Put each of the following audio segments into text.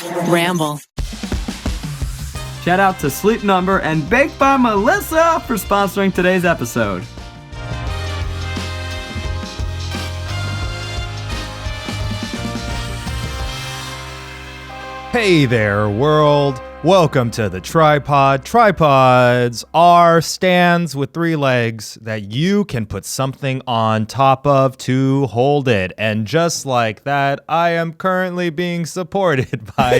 Ramble. Shout out to Sleep Number and Baked by Melissa for sponsoring today's episode. Hey there, world. Welcome to the TryPod. Tripods are stands with 3 legs that you can put something on top of to hold it. And just like that, I am currently being supported by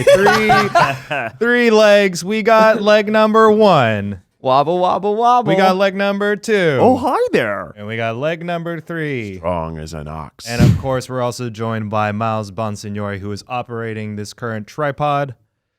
3 legs. We got leg number 1. Wobble, wobble, wobble. We got leg number 2. Oh, hi there. And we got leg number 3. Strong as an ox. And of course, we're also joined by Miles Bonsignore, who is operating this current tripod.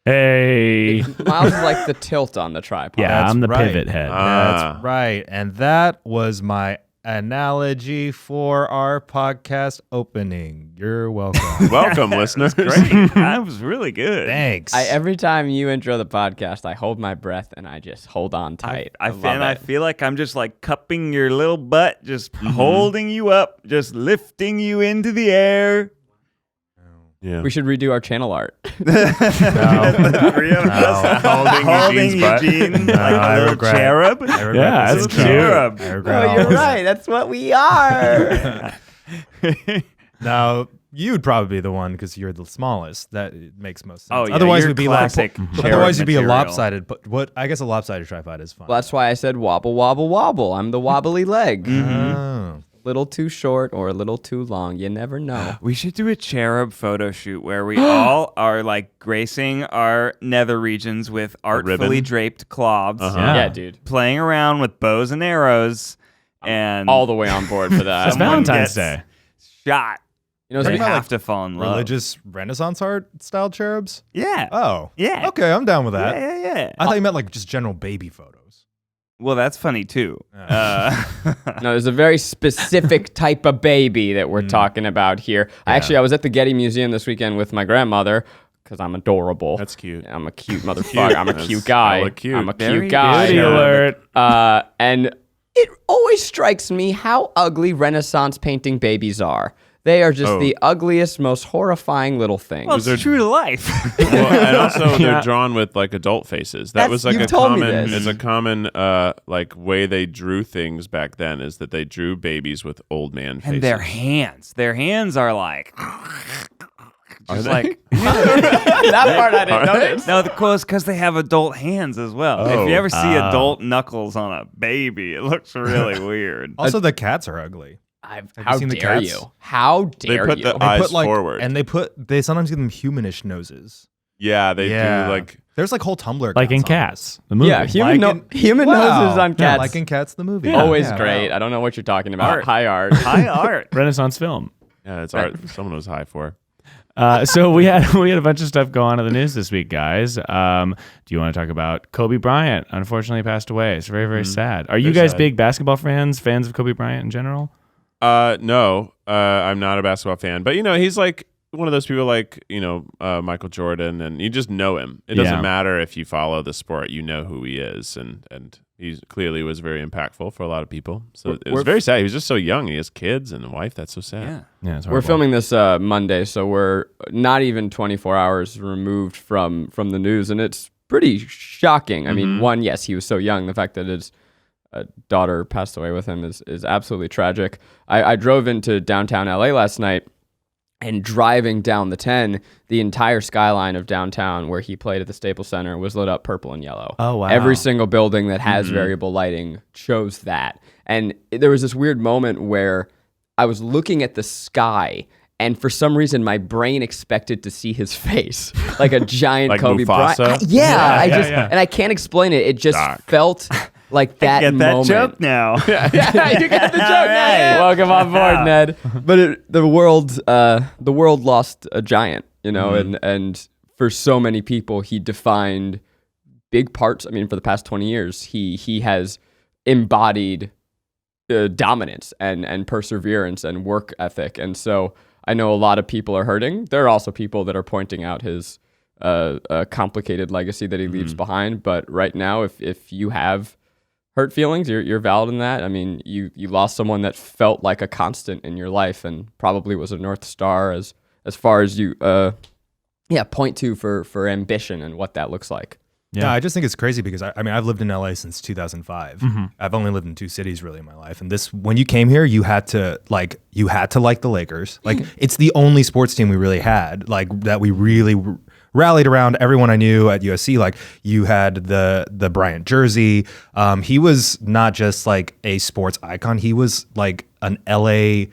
Hey. Miles is like the tilt on the tripod. Yeah, I'm the right. pivot head. That's right. And that was my analogy for our podcast opening. You're welcome. Welcome, listeners. Great. That was really good. Thanks. Every time you intro the podcast, I hold my breath and I just hold on tight. I feel like I'm just like cupping your little butt, just holding you up, just lifting you into the air. Yeah. We should redo our channel art. Holding Eugene No, like I a little regret- cherub. I regret Yeah, this that's intro. cherub. I regret Oh, all you're this. right. That's what we are. Now, you'd probably be the one because you're the smallest. That makes most sense. Oh, yeah, otherwise, you're we'd be classic like, cherub otherwise you'd be a material. lopsided. But what? I guess a lopsided tripod is fine. Well, that's why I said wobble, wobble, wobble. I'm the wobbly leg. Oh. A little too short or a little too long. You never know. We should do a cherub photo shoot where we all are like gracing our nether regions with artfully ribbon? draped cloths, Yeah, dude. playing around with bows and arrows, and All the way on board for that. It's Valentine's Day. shot. You know, They about, have like, to fall in love. Religious Renaissance art style cherubs? Yeah. Oh. Yeah. Okay, I'm down with that. Yeah. I thought you meant like just general baby photos. Well, that's funny too. No, there's a very specific type of baby that we're talking about here. I was at the Getty Museum this weekend with my grandmother because I'm adorable. That's cute. I'm a cute motherfucker. I'm a That's cute guy. hella cute. I'm a Very cute guy. beauty alert. And it always strikes me how ugly Renaissance painting babies are. They are just the ugliest, most horrifying little things. well, it's true to life. Well, and also they're drawn with like adult faces. That was like you've a told me common. this. It's a common like way they drew things back then. Is that they drew babies with old man faces. And their hands are like, just like That part I didn't notice. no, because they have adult hands as well. If you ever see adult knuckles on a baby, it looks really weird. Also, the cats are ugly. How seen the dare cats? you? How They dare put you? the They eyes put like forward. and they sometimes give them humanish noses. Yeah, they do like. There's like whole Tumblr Like in accounts on Cats, the movie. Yeah, human Wow. noses on Yeah, cats. like in Cats the movie. Always Yeah. great. I don't know what you're talking about. Art. High art. High art. Renaissance film. Yeah, it's art. Someone was high for. So we had a bunch of stuff go on in the news this week, guys. Do you want to talk about Kobe Bryant? Unfortunately, passed away. It's very, very sad. Are you Very guys sad. big basketball fans of Kobe Bryant in general? No, I'm not a basketball fan, but he's like one of those people like Michael Jordan, and you just know him. It doesn't Yeah. matter if you follow the sport; you know who he is, and he clearly was very impactful for a lot of people. So it was very sad. He was just so young. He has kids and a wife. That's so sad. Yeah. Yeah, it's We're horrible. filming this Monday, so we're not even 24 hours removed from the news, and it's pretty shocking. I mean, one, yes, he was so young. The fact that his daughter passed away with him is absolutely tragic. I drove into downtown LA last night, and driving down the 10, the entire skyline of downtown where he played at the Staples Center was lit up purple and yellow. Oh, wow. Every single building that has variable lighting shows that. And there was this weird moment where I was looking at the sky, and for some reason my brain expected to see his face, like a giant Like Kobe Mufasa? Bryant. And I can't explain it. It just Dark. felt like that Get that moment. joke now. Yeah, you get the joke. right. Welcome on board, Ned. But the world lost a giant, and for so many people, he defined big parts. I mean, for the past 20 years, he has embodied dominance and perseverance and work ethic. And so I know a lot of people are hurting. There are also people that are pointing out his complicated legacy that he leaves behind. But right now, if you have hurt feelings, you're valid in that. I mean, you lost someone that felt like a constant in your life and probably was a North Star as far as you point to for ambition and what that looks like. Yeah, I just think it's crazy because I mean I've lived in LA since 2005. I've only lived in 2 cities really in my life, and when you came here, you had to like the Lakers. Like it's the only sports team we really had, like that we really rallied around. Everyone I knew at USC, like you had the Bryant jersey. He was not just like a sports icon; he was like an LA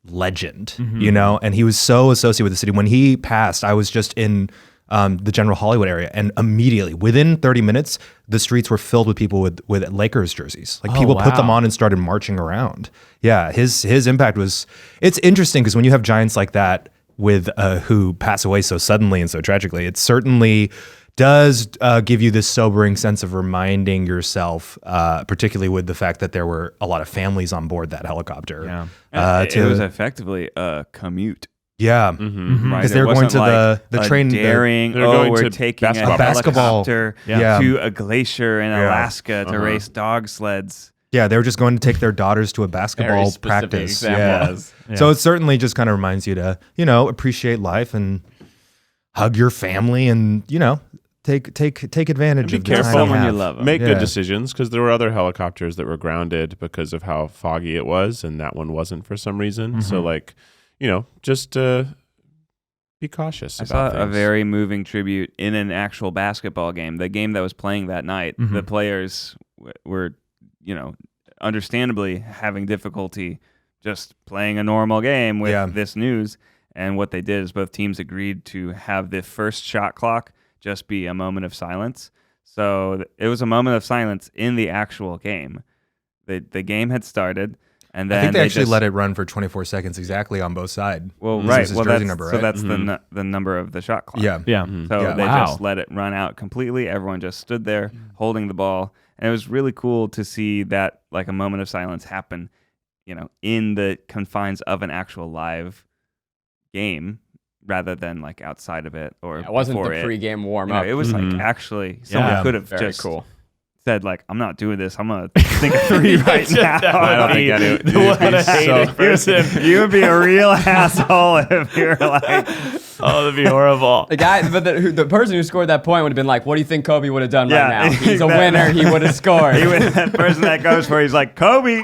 legend, you know. And he was so associated with the city. When he passed, I was just in the general Hollywood area, and immediately within 30 minutes the streets were filled with people with Lakers jerseys. Like people put them on and started marching around. Yeah, his impact was, it's interesting because when you have giants like that with who pass away so suddenly and so tragically, it certainly does give you this sobering sense of reminding yourself, particularly with the fact that there were a lot of families on board that helicopter. It was effectively a commute. Yeah, because they're going to the train. Daring, we're taking a helicopter to a glacier in Alaska to race dog sleds. Yeah, they were just going to take their daughters to a basketball practice. Yeah. So it certainly just kind of reminds you to, appreciate life and hug your family and, take advantage of the time. Be careful when you love them. Make good decisions, because there were other helicopters that were grounded because of how foggy it was, and that one wasn't for some reason. So just be cautious about things. A very moving tribute in an actual basketball game. The game that was playing that night, the players were, understandably having difficulty just playing a normal game with this news. And what they did is both teams agreed to have the first shot clock just be a moment of silence. So it was a moment of silence in the actual game. The game had started. And then I think they actually let it run for 24 seconds exactly on both sides. Well, right. Well, that's the number of the shot clock. Yeah. So they just let it run out completely. Everyone just stood there holding the ball. And it was really cool to see that, like, a moment of silence happen, in the confines of an actual live game rather than, like, outside of it or it wasn't the pregame warm-up. It was, like, actually someone could have just said, like, I'm not doing this. I'm going to think of 3 right now. I don't think I do. What a hated person. You would be a real asshole if you're like... Oh, that'd be horrible. The guy, but the person who scored that point would have been like, what do you think Kobe would have done right now? He's a winner. He would have scored. That person that goes for, he's like, Kobe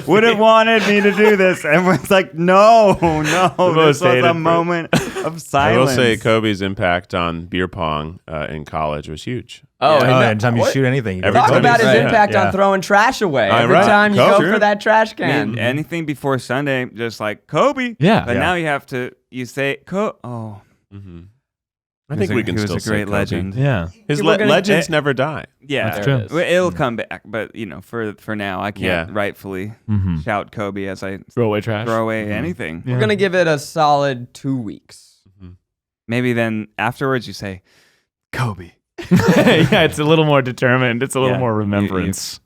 would have wanted me to do this. Everyone's like, no, this was a moment of silence. I will say Kobe's impact on beer pong in college was huge. Anytime you shoot anything. Talk about his impact on throwing trash away. Every time you go for that trash can. Anything before Sunday, just like, Kobe. Yeah. But now you say, I think we can still say he was a great Kobe. legend. Yeah. His legends never die. Yeah. That's true. It'll come back. But, for now, I can't rightfully shout Kobe as I throw away trash. Throw away anything. We're going to give it a solid 2 weeks. Maybe then afterwards you say, Kobe. Yeah, it's a little more determined. It's a little more remembrance.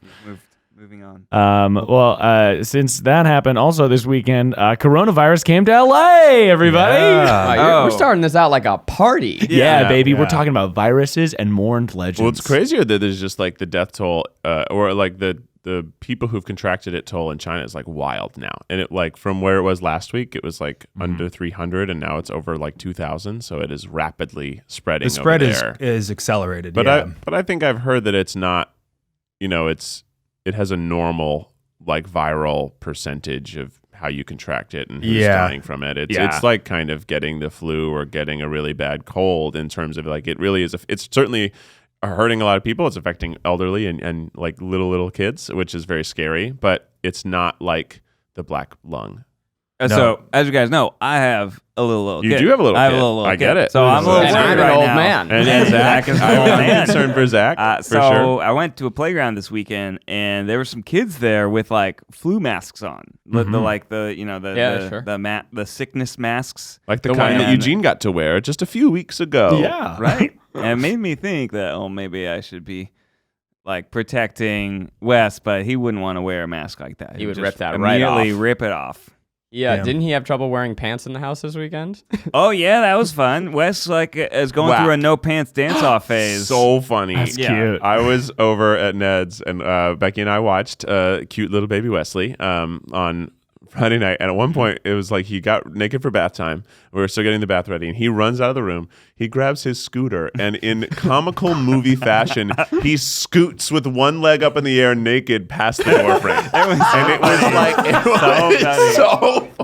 Moving on. Since that happened, also this weekend, coronavirus came to LA, everybody. We're starting this out like a party. Yeah, baby. Yeah. We're talking about viruses and mourned legends. Well, it's crazier that there's just like the death toll or like the people who've contracted it toll in China is like wild now. And it like from where it was last week, it was like under 300 and now it's over like 2,000. So it is rapidly spreading. The spread over there. is accelerated. But I think I've heard that it's not, it has a normal like viral percentage of how you contract it and who's dying from it. It's like kind of getting the flu or getting a really bad cold in terms of like it really is. It's certainly hurting a lot of people. It's affecting elderly and like little kids, which is very scary. But it's not like the black lung. No. So, as you guys know, I have a little kid. You do have a little kid. I have a little I get kid. it. So I'm a little worried I'm right an old now. man. And Zach is an old man. I'm concerned for Zach. For sure. I went to a playground this weekend, and there were some kids there with like flu masks on, the sickness masks, like the kind that Eugene got to wear just a few weeks ago. Yeah, right. And it made me think that maybe I should be like protecting Wes, but he wouldn't want to wear a mask like that. He would just rip that right off. Immediately rip it off. Yeah, didn't he have trouble wearing pants in the house this weekend? Oh yeah, that was fun. Wes is going through a no pants dance off phase. So funny. That's cute. I was over at Ned's and Becky and I watched cute little baby Wesley for Friday night, and at one point it was like he got naked for bath time. We were still getting the bath ready, and he runs out of the room. He grabs his scooter, and in comical movie fashion, he scoots with one leg up in the air, naked, past the door frame.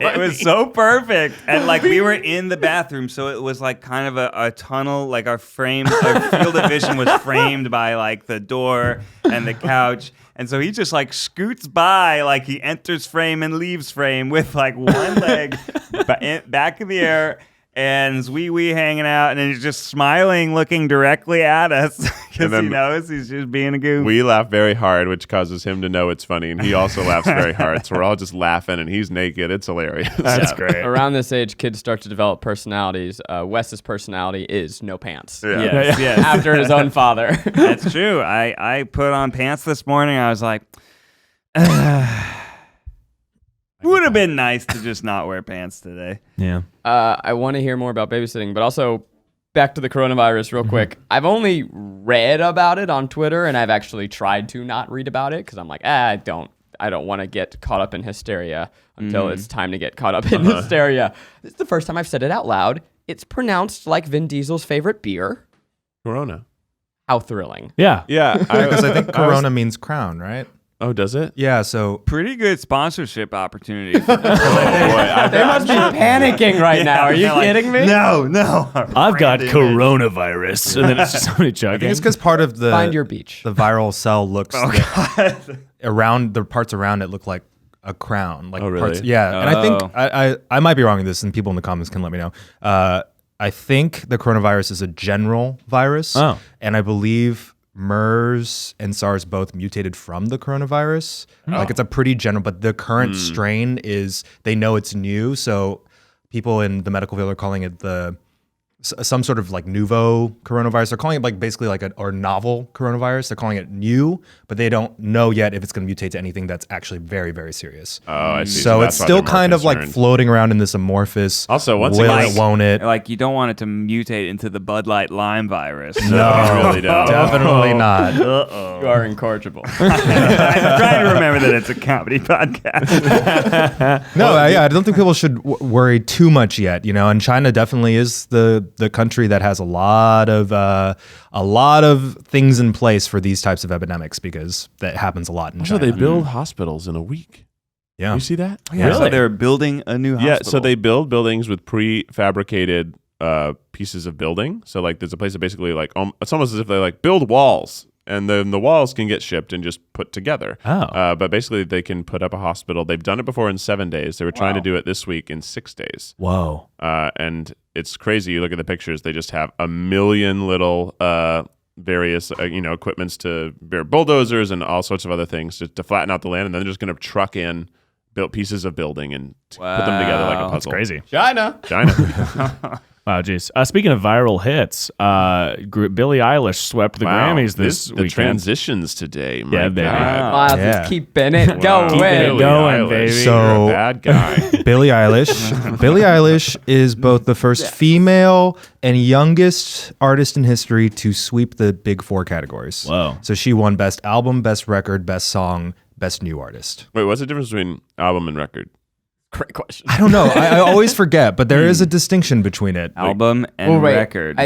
It was so perfect, and like we were in the bathroom, so it was like kind of a tunnel. Like our field of vision was framed by like the door and the couch. And so he just like scoots by, like he enters frame and leaves frame with like one leg back in the air and wee hanging out. And then he's just smiling, looking directly at us because he knows he's just being a goof. We laugh very hard, which causes him to know it's funny. And he also laughs very hard. So we're all just laughing and he's naked. It's hilarious. That's great. Around this age, kids start to develop personalities. Wes's personality is no pants. Yes. After his own father. That's true. I put on pants this morning. I was like, would have been nice to just not wear pants today. Yeah. I want to hear more about babysitting, but also back to the coronavirus real quick. I've only read about it on Twitter, and I've actually tried to not read about it because I'm like, I don't want to get caught up in hysteria until it's time to get caught up in hysteria. This is the first time I've said it out loud. It's pronounced like Vin Diesel's favorite beer. Corona. How thrilling. Yeah. Because I think Corona means crown, right? Oh, does it? Yeah, so Pretty good sponsorship opportunity. They must be panicking right now. Are you kidding me? No. I've got coronavirus. And then it's just somebody I chugging. think it's because part of the Find your beach. the viral cell looks around the parts around it look like a crown. Like Oh, really? parts, yeah. And I think I might be wrong with this, and people in the comments can let me know. I think the coronavirus is a general virus, and I believe MERS and SARS both mutated from the coronavirus. Like it's a pretty general, but the current strain is, they know it's new, so people in the medical field are calling it some sort of like nouveau coronavirus. They're calling it like basically like or novel coronavirus. They're calling it new, but they don't know yet if it's going to mutate to anything that's actually very, very serious. Oh, I see. So that's it's why still they're more kind of like concerned. floating around in this amorphous. Also, once will again, it, won't it? Like you don't want it to mutate into the Bud Light Lime virus. No, You really don't. definitely not. You are incorrigible. I'm trying to remember that it's a comedy podcast. No, I don't think people should worry too much yet. And China definitely is the country that has a lot of things in place for these types of epidemics, because that happens a lot in Also, China. they build hospitals in a week. Yeah. You see that? Yeah, so they're building a new hospital. Yeah, so they build buildings with prefabricated pieces of building. So like there's a place that basically like it's almost as if they like build walls, and then the walls can get shipped and just put together. But basically they can put up a hospital. They've done it before in 7 days. They were trying to do it this week in 6 days. Whoa. And it's crazy. You look at the pictures, they just have a million little various equipments to bulldozers and all sorts of other things to flatten out the land, and then they're just going to truck in built pieces of building and put them together like a puzzle. That's crazy. China. Wow, geez. Speaking of viral hits, Billie Eilish swept the Grammys this the weekend. Transitions today. Yeah, baby. Miles Yeah. is keeping it going. Keeping it going, baby. So- You're a bad guy. Billie Eilish is both the first female and youngest artist in history to sweep the big 4 categories. Whoa. So she won Best Album, Best Record, Best Song, Best New Artist. Wait, what's the difference between album and record? Great question. I don't know. I always forget, but there is a distinction between it. album and record.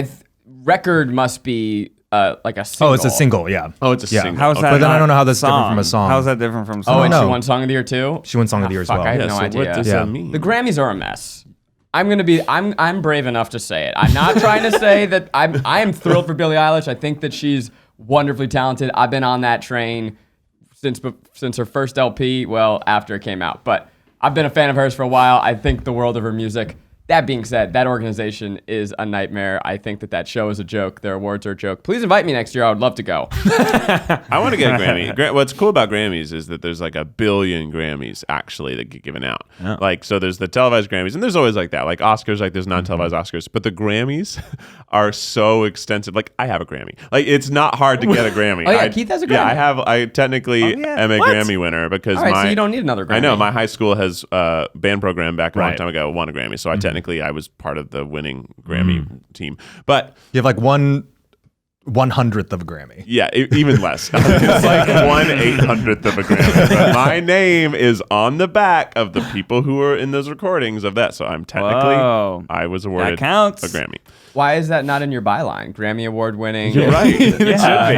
Record must be like a single. Oh, it's a single, yeah. Oh, it's a single. How's that? But then I not don't know how that's different song? from a song. How's that different from song? Oh, and no. she won Song of the Year too? She won Song of the Year as Fuck, well. I have Yeah, no so idea. what does Yeah. that mean? The Grammys are a mess. I'm brave enough to say it. I'm not trying to say that I am thrilled for Billie Eilish. I think that she's wonderfully talented. I've been on that train since her first LP, well, after it came out. But I've been a fan of hers for a while. I think the world of her music. That being said, that organization is a nightmare. I think that show is a joke. Their awards are a joke. Please invite me next year. I would love to go. I want to get a Grammy. What's cool about Grammys is that there's like 1 billion Grammys actually that get given out. Yeah. Like, so there's the televised Grammys, and there's always like that. Like Oscars, like there's non-televised Oscars, but the Grammys are so extensive. Like I have a Grammy. Like it's not hard to get a Grammy. Oh, yeah, Keith has a Yeah, Grammy. I technically am a Grammy winner because All right, so you don't need another Grammy. I know my high school has a band program back a long Right. time ago won a Grammy, so I technically I was part of the winning Grammy team. But You have like one 1/100th of a Grammy. Yeah, even less. It's like 1/800th of a Grammy. But my name is on the back of the people who were in those recordings of that. So I'm technically, I was awarded That counts. a Grammy. Why is that not in your byline? Grammy Award winning. You're right. It should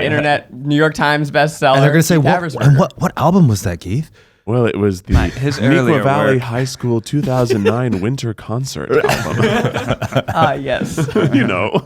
be. Internet New York Times bestseller. And they're going to say, Habersberger. what album was that, Keith? Well, it was the his Neuqua earlier Valley work. High School 2009 Winter Concert album. Yes. You know.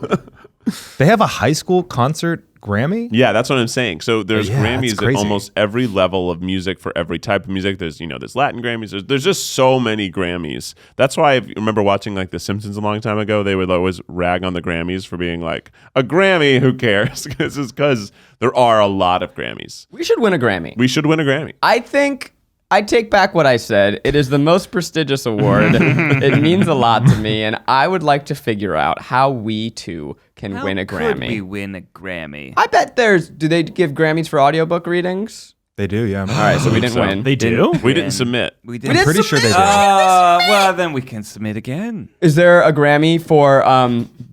They have a high school concert Grammy? Yeah, that's what I'm saying. So there's Yeah, that's Grammys at crazy. almost every level of music for every type of music. There's, there's Latin Grammys. There's just so many Grammys. That's why I remember watching like The Simpsons a long time ago. They would always rag on the Grammys for being like, a Grammy, who cares? This is because there are a lot of Grammys. We should win a Grammy. We should win a Grammy. I think I take back what I said. It is the most prestigious award. It means a lot to me, and I would like to figure out how we too can win a Grammy. Could we win a Grammy? I bet do they give Grammys for audiobook readings? They do, yeah. All right, so we didn't win. They do? We didn't submit. We didn't didn't. Pretty sure they did. Well, then we can submit again. Is there a Grammy for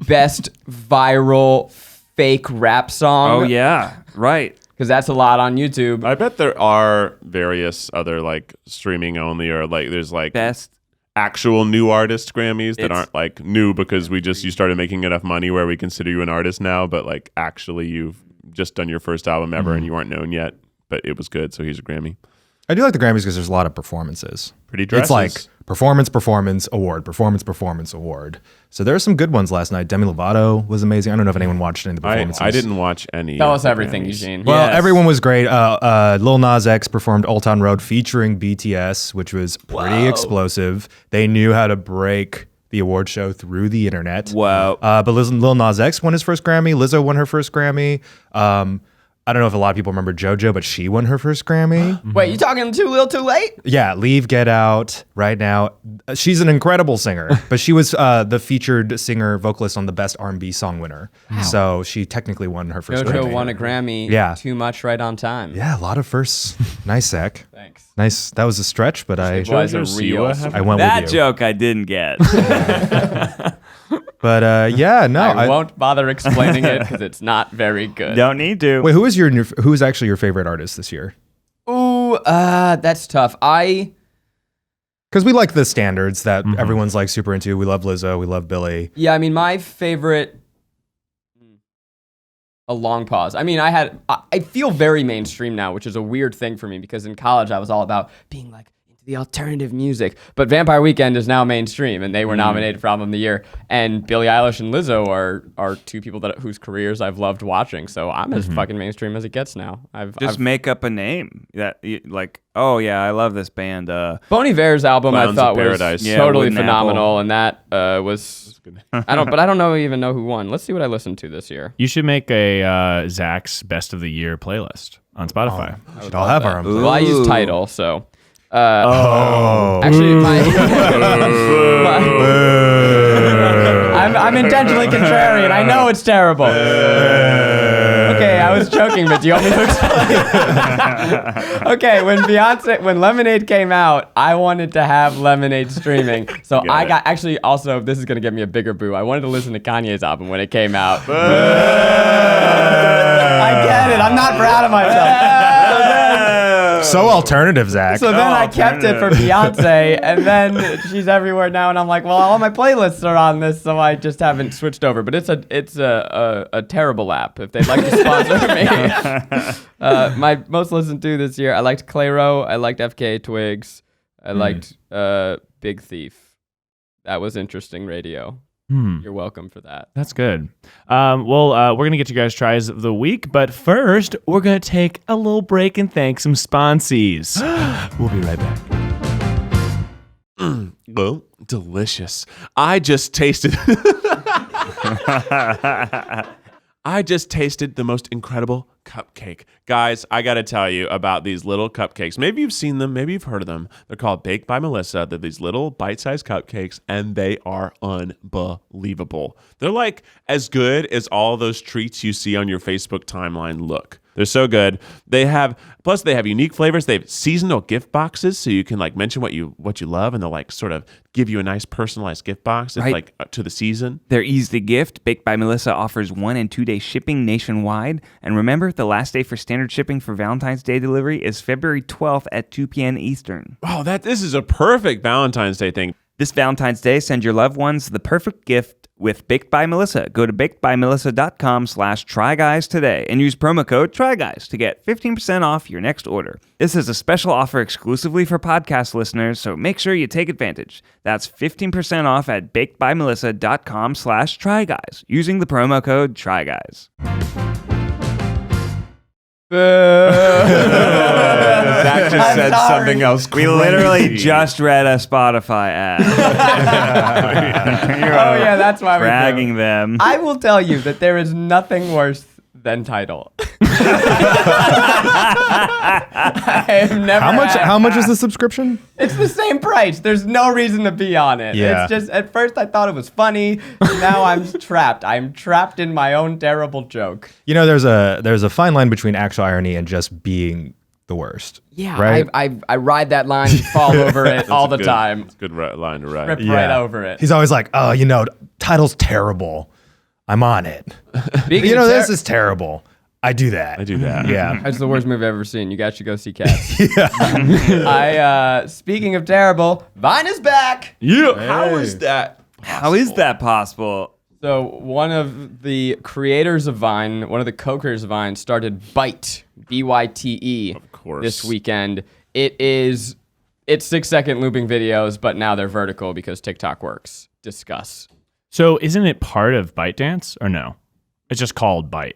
best viral fake rap song? Oh yeah, right. Because that's a lot on YouTube. I bet there are various other like streaming only or like there's like Best. actual new artist Grammys that It's- aren't like new because you started making enough money where we consider you an artist now, but like actually you've just done your first album ever and you weren't known yet, but it was good, so here's a Grammy. I do like the Grammys because there's a lot of performances. Pretty dresses. It's like performance award. So there are some good ones last night. Demi Lovato was amazing. I don't know if anyone watched any of the performances. I didn't watch any. Tell of us the everything, Grammys. Eugene. Well, Yes. everyone was great. Lil Nas X performed Old Town Road featuring BTS, which was pretty explosive. They knew how to break the award show through the internet. Wow. But Lil Nas X won his first Grammy. Lizzo won her first Grammy. I don't know if a lot of people remember JoJo, but she won her first Grammy. Wait, you talking too little, too late? Yeah, Leave, Get Out, Right Now. She's an incredible singer, but she was the featured singer vocalist on the Best R&B Song winner. So she technically won her first JoJo Grammy. won a Grammy. Yeah. Too much right on time. Yeah, a lot of firsts. Nice, Zach. Thanks. Nice. That was a stretch, but I It was a JoJo real. Siwa have- I went That with you. joke I didn't get. But yeah, no. I won't bother explaining it because it's not very good. Don't need to. Wait, who is actually your favorite artist this year? Ooh, that's tough. Because we like the standards that everyone's like super into. We love Lizzo. We love Billie. Yeah, I mean, my favorite. A long pause. I mean, I feel very mainstream now, which is a weird thing for me because in college I was all about being like into the alternative music. But Vampire Weekend is now mainstream, and they were nominated for Album of the Year. And Billie Eilish and Lizzo are two people whose careers I've loved watching. So I'm as fucking mainstream as it gets now. Just make up a name that like. Oh yeah, I love this band. Bon Iver's album I Clowns thought of was Paradise. Yeah, totally Wooden phenomenal, and that was I don't even know who won. Let's see what I listened to this year. You should make a Zach's Best of the Year playlist on Spotify. We should all have our own. Well, I use Tidal, so. Oh. Actually, I'm intentionally contrarian. I know it's terrible. Okay, I was joking, but do you want me to explain? Okay, when Lemonade came out, I wanted to have Lemonade streaming. So I got, actually, also, this is going to get me a bigger boo. I wanted to listen to Kanye's album when it came out. I get it. I'm not proud of myself. So alternative, Zach. So then I kept it for Beyonce, and then she's everywhere now, and I'm like, well, all my playlists are on this, so I just haven't switched over. But it's a terrible app. If they'd like to sponsor me, my most listened to this year, I liked Clairo, I liked FKA Twigs, I liked Big Thief. That was interesting radio. You're welcome for that. That's good. Well, we're going to get you guys tries of the week, but first, we're going to take a little break and thank some sponsees. We'll be right back. Well, delicious. I just tasted the most incredible cupcake. Guys, I got to tell you about these little cupcakes. Maybe you've seen them. Maybe you've heard of them. They're called Baked by Melissa. They're these little bite-sized cupcakes, and they are unbelievable. They're like as good as all those treats you see on your Facebook timeline look. They're so good. They have unique flavors. They have seasonal gift boxes, so you can like mention what you love, and they'll like sort of give you a nice personalized gift box. It's like to the season. They're easy to gift. Baked by Melissa offers 1 and 2 day shipping nationwide. And remember, the last day for standard shipping for Valentine's Day delivery is February 12th at 2 p.m. Eastern. Oh, this is a perfect Valentine's Day thing. This Valentine's Day, send your loved ones the perfect gift with Baked by Melissa. Go to bakedbymelissa.com/tryguys today and use promo code TRYGUYS to get 15% off your next order. This is a special offer exclusively for podcast listeners, so make sure you take advantage. That's 15% off at bakedbymelissa.com/tryguys using the promo code TRYGUYS. Zach just said something else crazy. We literally just read a Spotify ad. Yeah, that's why we're dragging them. I will tell you that there is nothing worse than Tidal. I have never. How much is the subscription? It's the same price. There's no reason to be on it. Yeah. It's just at first I thought it was funny. Now I'm trapped. I'm trapped in my own terrible joke. You know, there's a fine line between actual irony and just being the worst. Yeah, right. I ride that line, fall over it all the time. It's a good line to ride. Rip right over it. He's always like, oh, Tidal's terrible. I'm on it. This is terrible. I do that. Yeah. That's the worst movie I've ever seen. You guys should go see Cats. Yeah. Speaking of terrible, Vine is back. Yeah. How is that? How is that possible? So one of the creators of Vine, one of the co-creators of Vine, started Byte, B-Y-T-E, Of course. this weekend. It's 6-second looping videos, but now they're vertical because TikTok works. Discuss. So isn't it part of ByteDance or no? It's just called Byte.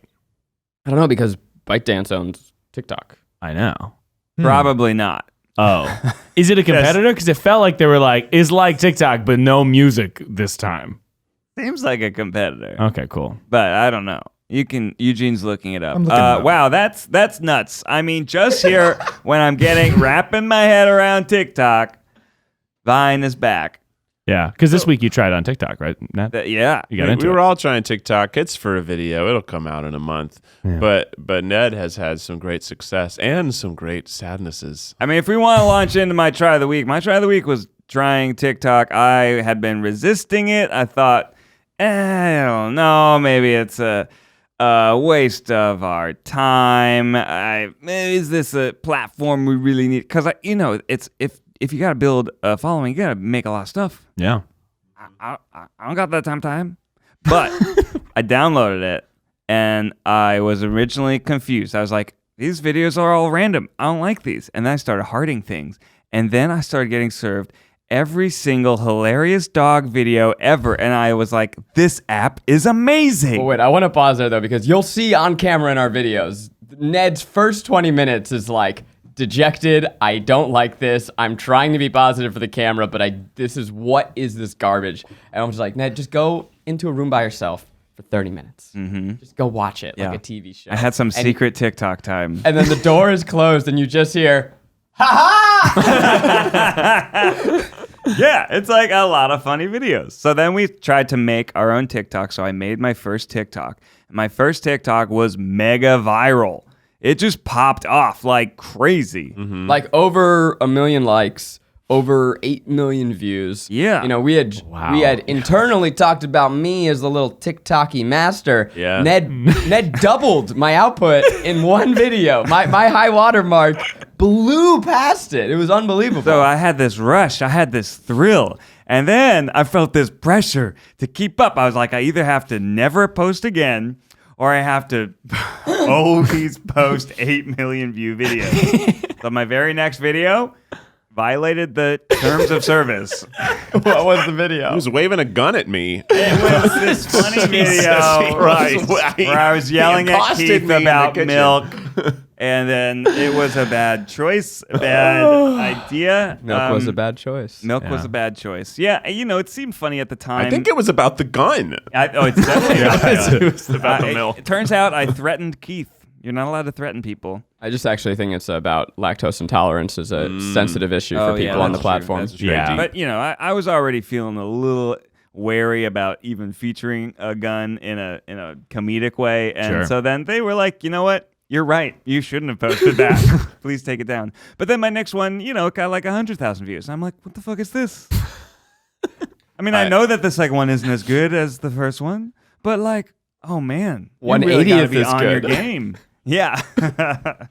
I don't know because ByteDance owns TikTok. I know. Probably not. Oh. Is it a competitor? Because it felt like they were like, it's like TikTok, but no music this time. Seems like a competitor. Okay, cool. But I don't know. Eugene's looking it up. I'm looking it up. Wow, that's nuts. I mean, just here when I'm wrapping my head around TikTok, Vine is back. Yeah, because this week you tried on TikTok, right, Nat? Yeah. You got into we it. were all trying TikTok. It's for a video. It'll come out in a month. Yeah. But Ned has had some great success and some great sadnesses. I mean, if we want to launch into my try of the week was trying TikTok. I had been resisting it. I thought, I don't know, maybe it's a waste of our time. Is this a platform we really need? Because it's if you got to build a following, you got to make a lot of stuff. Yeah. I don't got that time. But I downloaded it, and I was originally confused. I was like, these videos are all random. I don't like these. And then I started hearting things. And then I started getting served every single hilarious dog video ever. And I was like, this app is amazing. Well, wait, I want to pause there, though, because you'll see on camera in our videos, Ned's first 20 minutes is like, dejected. I don't like this. I'm trying to be positive for the camera, but what is this garbage? And I'm just like, Ned, just go into a room by yourself for 30 minutes. Mm-hmm. Just go watch it like a TV show. I had some secret TikTok time. And then the door is closed and you just hear, ha ha! Yeah, it's like a lot of funny videos. So then we tried to make our own TikTok. So I made my first TikTok. My first TikTok was mega viral. It just popped off like crazy. Mm-hmm. Like over 1 million likes, over 8 million views. Yeah. We had internally talked about me as the little TikTok-y master. Yeah. Ned doubled my output in one video. My high water mark blew past it. It was unbelievable. So I had this rush. I had this thrill. And then I felt this pressure to keep up. I was like, I either have to never post again, or I have to always post 8 million view videos. So my very next video violated the terms of service. What was the video? He was waving a gun at me. It was this funny video where I was yelling at Keith about milk. And then it was a bad choice, a bad idea. Milk was a bad choice. Milk was a bad choice. Yeah, it seemed funny at the time. I think it was about the gun. It's definitely It was about the milk. It turns out I threatened Keith. You're not allowed to threaten people. I just actually think it's about lactose intolerance is a sensitive issue for people on the platform. Yeah. But, I was already feeling a little wary about even featuring a gun in a comedic way. And so then they were like, you know what? You're right. You shouldn't have posted that. Please take it down. But then my next one, got like 100,000 views. I'm like, what the fuck is this? I mean, I know that the second one isn't as good as the first one, but like, oh man, 180th be is on good. your game. Yeah.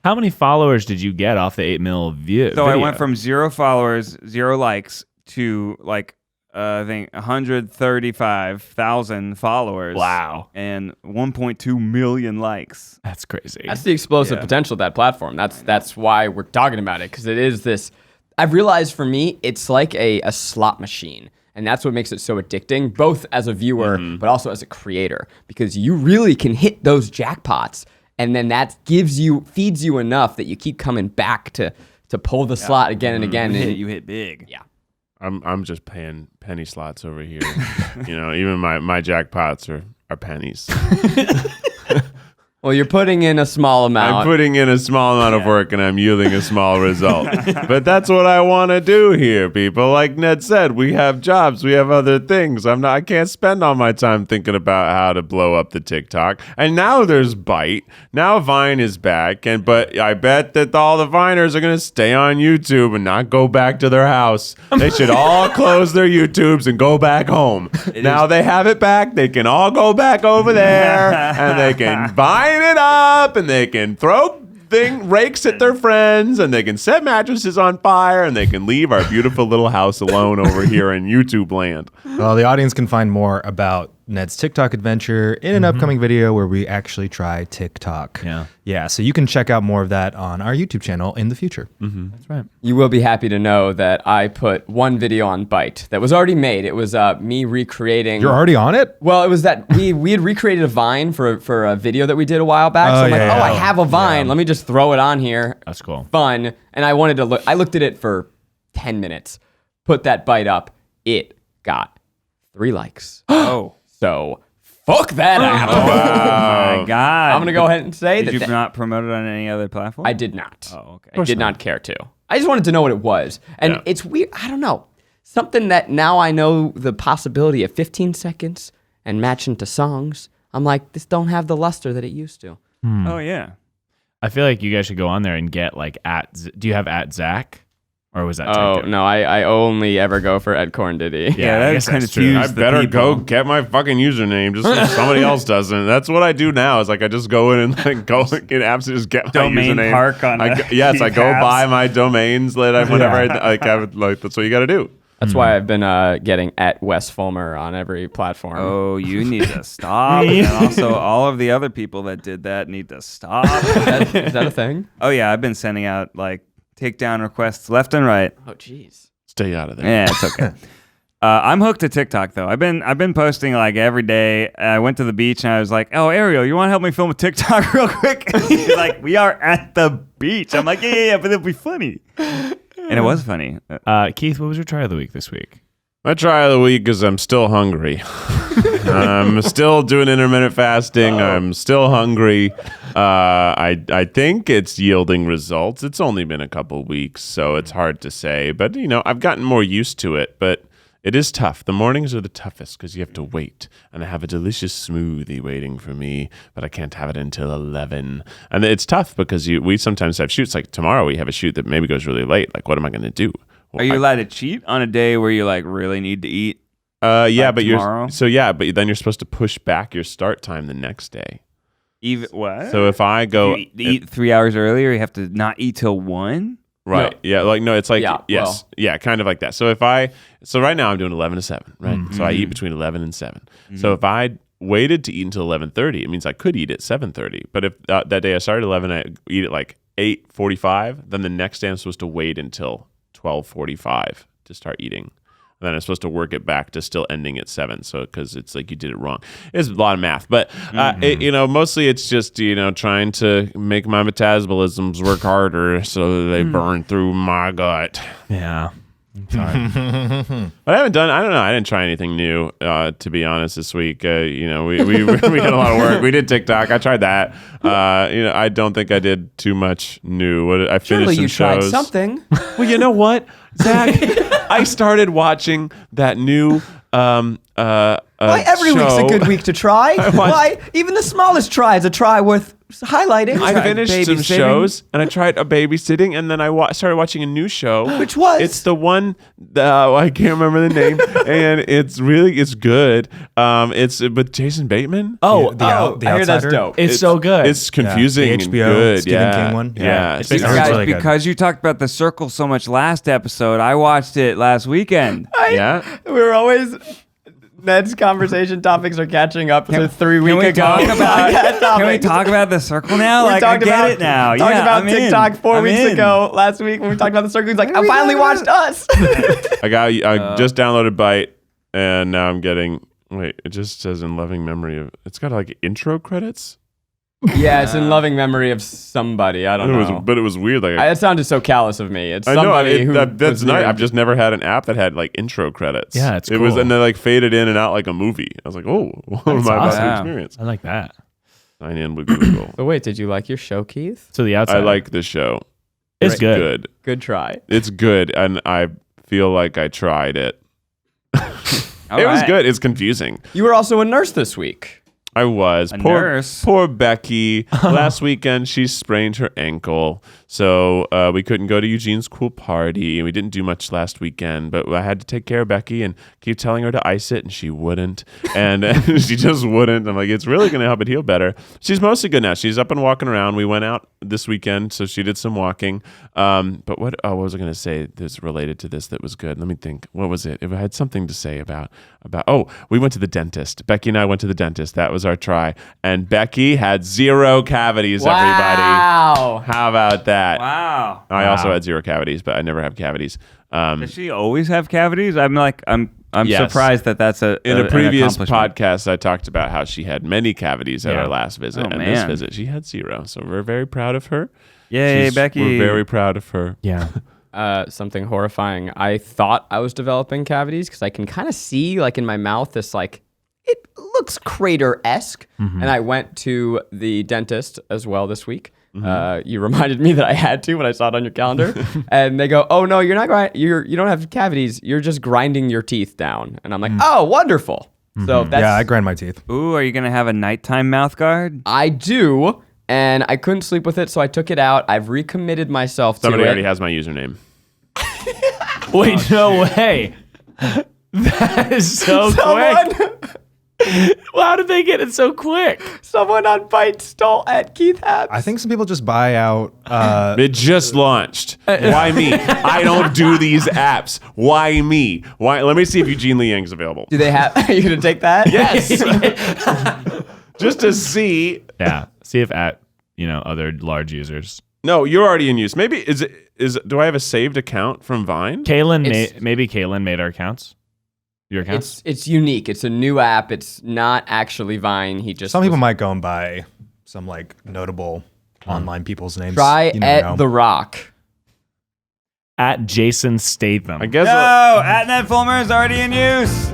How many followers did you get off the 8 mil view? So I went from 0 followers, 0 likes to like I think 135,000 followers. Wow. And 1.2 million likes. That's crazy. That's the explosive potential of that platform. That's why we're talking about it, because it is this. I've realized for me, it's like a slot machine. And that's what makes it so addicting, both as a viewer, but also as a creator, because you really can hit those jackpots. And then that feeds you enough that you keep coming back to pull the slot again and again. You hit big. Yeah. I'm just paying penny slots over here. Even my jackpots are pennies. Well, you're putting in a small amount. I'm putting in a small amount of work and I'm yielding a small result. But that's what I want to do here, people. Like Ned said, we have jobs, we have other things. I can't spend all my time thinking about how to blow up the TikTok. And now there's Byte. Now Vine is back, but I bet that all the Viners are going to stay on YouTube and not go back to their house. They should all close their YouTubes and go back home. Now they have it back. They can all go back over there and they can Vine it up and they can throw rakes at their friends and they can set mattresses on fire and they can leave our beautiful little house alone over here in YouTube land. Well, the audience can find more about Ned's TikTok adventure in an upcoming video where we actually try TikTok. Yeah, so you can check out more of that on our YouTube channel in the future. That's right. You will be happy to know that I put one video on Byte that was already made. It was me recreating. You're already on it? Well, it was that we had recreated a Vine for a video that we did a while back. So I'm like, I have a Vine. Let me just throw it on here. That's cool. Fun. And I wanted to look. I looked at it for 10 minutes. Put that Byte up. It got 3 likes. Oh. So fuck that app. Oh my God. I'm going to go ahead and say Did you not promote it on any other platform? I did not. Oh, okay. I did not care to. I just wanted to know what it was. And it's weird. I don't know. Something that now I know the possibility of 15 seconds and matching to songs. I'm like, this don't have the luster that it used to. Oh, yeah. I feel like you guys should go on there and get like do you have @Zach? Or was that Oh, no, I only ever go for Ed Corn Diddy. Yeah, that is kind of true. I better go get my fucking username just so somebody else doesn't. That's what I do now. Is like I just go in and like go in apps and just get my Domain username. park on Yes, I go apps. buy my domains that I would like. That's what you got to do. That's why I've been getting @Wes Fulmer on every platform. Oh, you need to stop. And also, all of the other people that did that need to stop. Is that a thing? Oh, yeah. I've been sending out like takedown requests left and right. Oh, jeez. Stay out of there. Yeah, it's okay. I'm hooked to TikTok though. I've been posting like every day. I went to the beach and I was like, "Oh, Ariel, you want to help me film a TikTok real quick?" He's like, "We are at the beach." I'm like, "Yeah, but it'll be funny." And it was funny. Keith, what was your try of the week this week? My try of the week is I'm still hungry. I'm still doing intermittent fasting. I'm still hungry. I think it's yielding results. It's only been a couple weeks, so it's hard to say. But, I've gotten more used to it. But it is tough. The mornings are the toughest because you have to wait. And I have a delicious smoothie waiting for me, but I can't have it until 11. And it's tough because we sometimes have shoots. Like tomorrow we have a shoot that maybe goes really late. Like, what am I going to do? Are you allowed to cheat on a day where you like really need to eat? Yeah, but tomorrow? but then you're supposed to push back your start time the next day. Even what? So if I go eat 3 hours earlier, you have to not eat till 1. Right. No. Yeah. Like no, it's like Yeah, yes. well. Yeah, kind of like that. So right now I'm doing 11 to 7, right? So I eat between 11 and 7. So if I waited to eat until 11:30, it means I could eat at 7:30. But if that day I started at 11, I eat at like 8:45, then the next day I'm supposed to wait until 12:45 to start eating. And then I'm supposed to work it back to still ending at 7. So because it's like you did it wrong. It's a lot of math, but mostly it's just trying to make my metabolisms work harder so that they burn through my gut. Yeah. Sorry. But I didn't try anything new, to be honest, this week. We did a lot of work. We did TikTok. I tried that. I don't think I did too much new. I finished Surely some you tried shows. something. Well, you know what, Zach? I started watching that new Why every week's a show. good week to try? Why even the smallest try is a try worth highlighting. I finished some shows, and I tried a babysitting, and then I started watching a new show. Which was? It's the one I can't remember the name, and it's good. It's with Jason Bateman. Oh, the I hear that's Outsider. dope. It's so good. It's confusing The and HBO good. Stephen King one. Yeah. It's Guys, It's really good. because you talked about The Circle so much last episode, I watched it last weekend. Yeah. We're always Ned's conversation topics are catching up to 3 weeks Can we ago. talk about? Can we talk about The Circle now? We Like, I talked get about it now. Talked Yeah, about I'm TikTok in. 4 I'm weeks in. ago. Last week when we talked about The Circle, he's like, I finally watched Us. I just downloaded Byte, and now I'm getting. Wait, it just says in loving memory of. It's got like intro credits. Yeah, it's in loving memory of somebody. I don't know. But it was weird. Like It sounded so callous of me. It's I know somebody who that's was nice. weird. I've just never had an app that had like intro credits. Yeah, it's it was, cool. and they like faded in and out like a movie. I was like, oh, what am I about awesome. to experience? I like that. Sign in with Google. But wait, did you like your show, Keith? So the outside. I like the show. It's It's good. good. Good try. It's good, and I feel like I tried it. All It was right. good. It's confusing. You were also a nurse this week. I was. A Poor nurse. Poor Becky. Last weekend, she sprained her ankle. So we couldn't go to Eugene's cool party. And we didn't do much last weekend. But I had to take care of Becky and keep telling her to ice it. And she wouldn't. And she just wouldn't. I'm like, it's really going to help it heal better. She's mostly good now. She's up and walking around. We went out this weekend. So she did some walking. But what was I going to say that's related to this that was good? Let me think. What was it? If I had something to say about we went to the dentist. Becky and I went to the dentist. That was our try. And Becky had 0 cavities, everybody. Wow. How about that? Wow. I also had 0 cavities, but I never have cavities. Does she always have cavities? I'm Yes. surprised that's In a an previous accomplishment. podcast, I talked about how she had many cavities at Yeah. our last visit. Oh, And this man. visit, she had 0. So we're very proud of her. Yay, Becky. We're very proud of her. Yeah. Something horrifying. I thought I was developing cavities because I can kind of see, like in my mouth, this like it looks crater-esque. And I went to the dentist as well this week. You reminded me that I had to when I saw it on your calendar, and they go, "Oh no, you're not. You don't have cavities. You're just grinding your teeth down." And I'm like, "Oh, wonderful." So that's Yeah, I grind my teeth. Ooh, are you gonna have a nighttime mouth guard? I do. And I couldn't sleep with it, so I took it out. I've recommitted myself Somebody to already it. has my username. Wait, no way. That is so quick. How did they get it so quick? Someone on Byte stole at Keith Habs. I think some people just buy out. It just launched. Why me? I don't do these apps. Why me? Why? Let me see if Eugene Liang's available. Do they have? Are you gonna take that? Yes. Just to see. Yeah. See if at other large users. No, you're already in use. Maybe do I have a saved account from Vine? Maybe Kaylin made our accounts. Your accounts? It's unique. It's a new app. It's not actually Vine. He just Some people might go and buy some like notable online people's names. try You never know. at The Rock. At Jason Statham. I guess. No, AtNet Fulmer is already in use.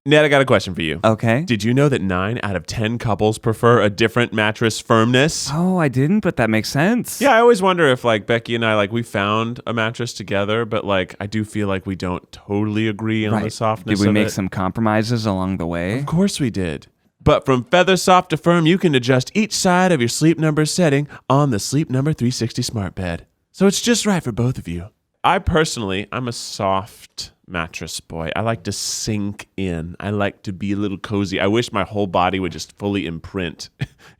Ned, I got a question for you. Okay. Did you know that 9 out of 10 couples prefer a different mattress firmness? Oh, I didn't, but that makes sense. Yeah, I always wonder if like Becky and I we found a mattress together, but like I do feel like we don't totally agree on the softness Did we of make it. some compromises along the way? Of course we did. But from Feather Soft to Firm, you can adjust each side of your Sleep Number setting on the Sleep Number 360 smart bed. So it's just right for both of you. I'm a soft mattress boy. I like to sink in. I like to be a little cozy. I wish my whole body would just fully imprint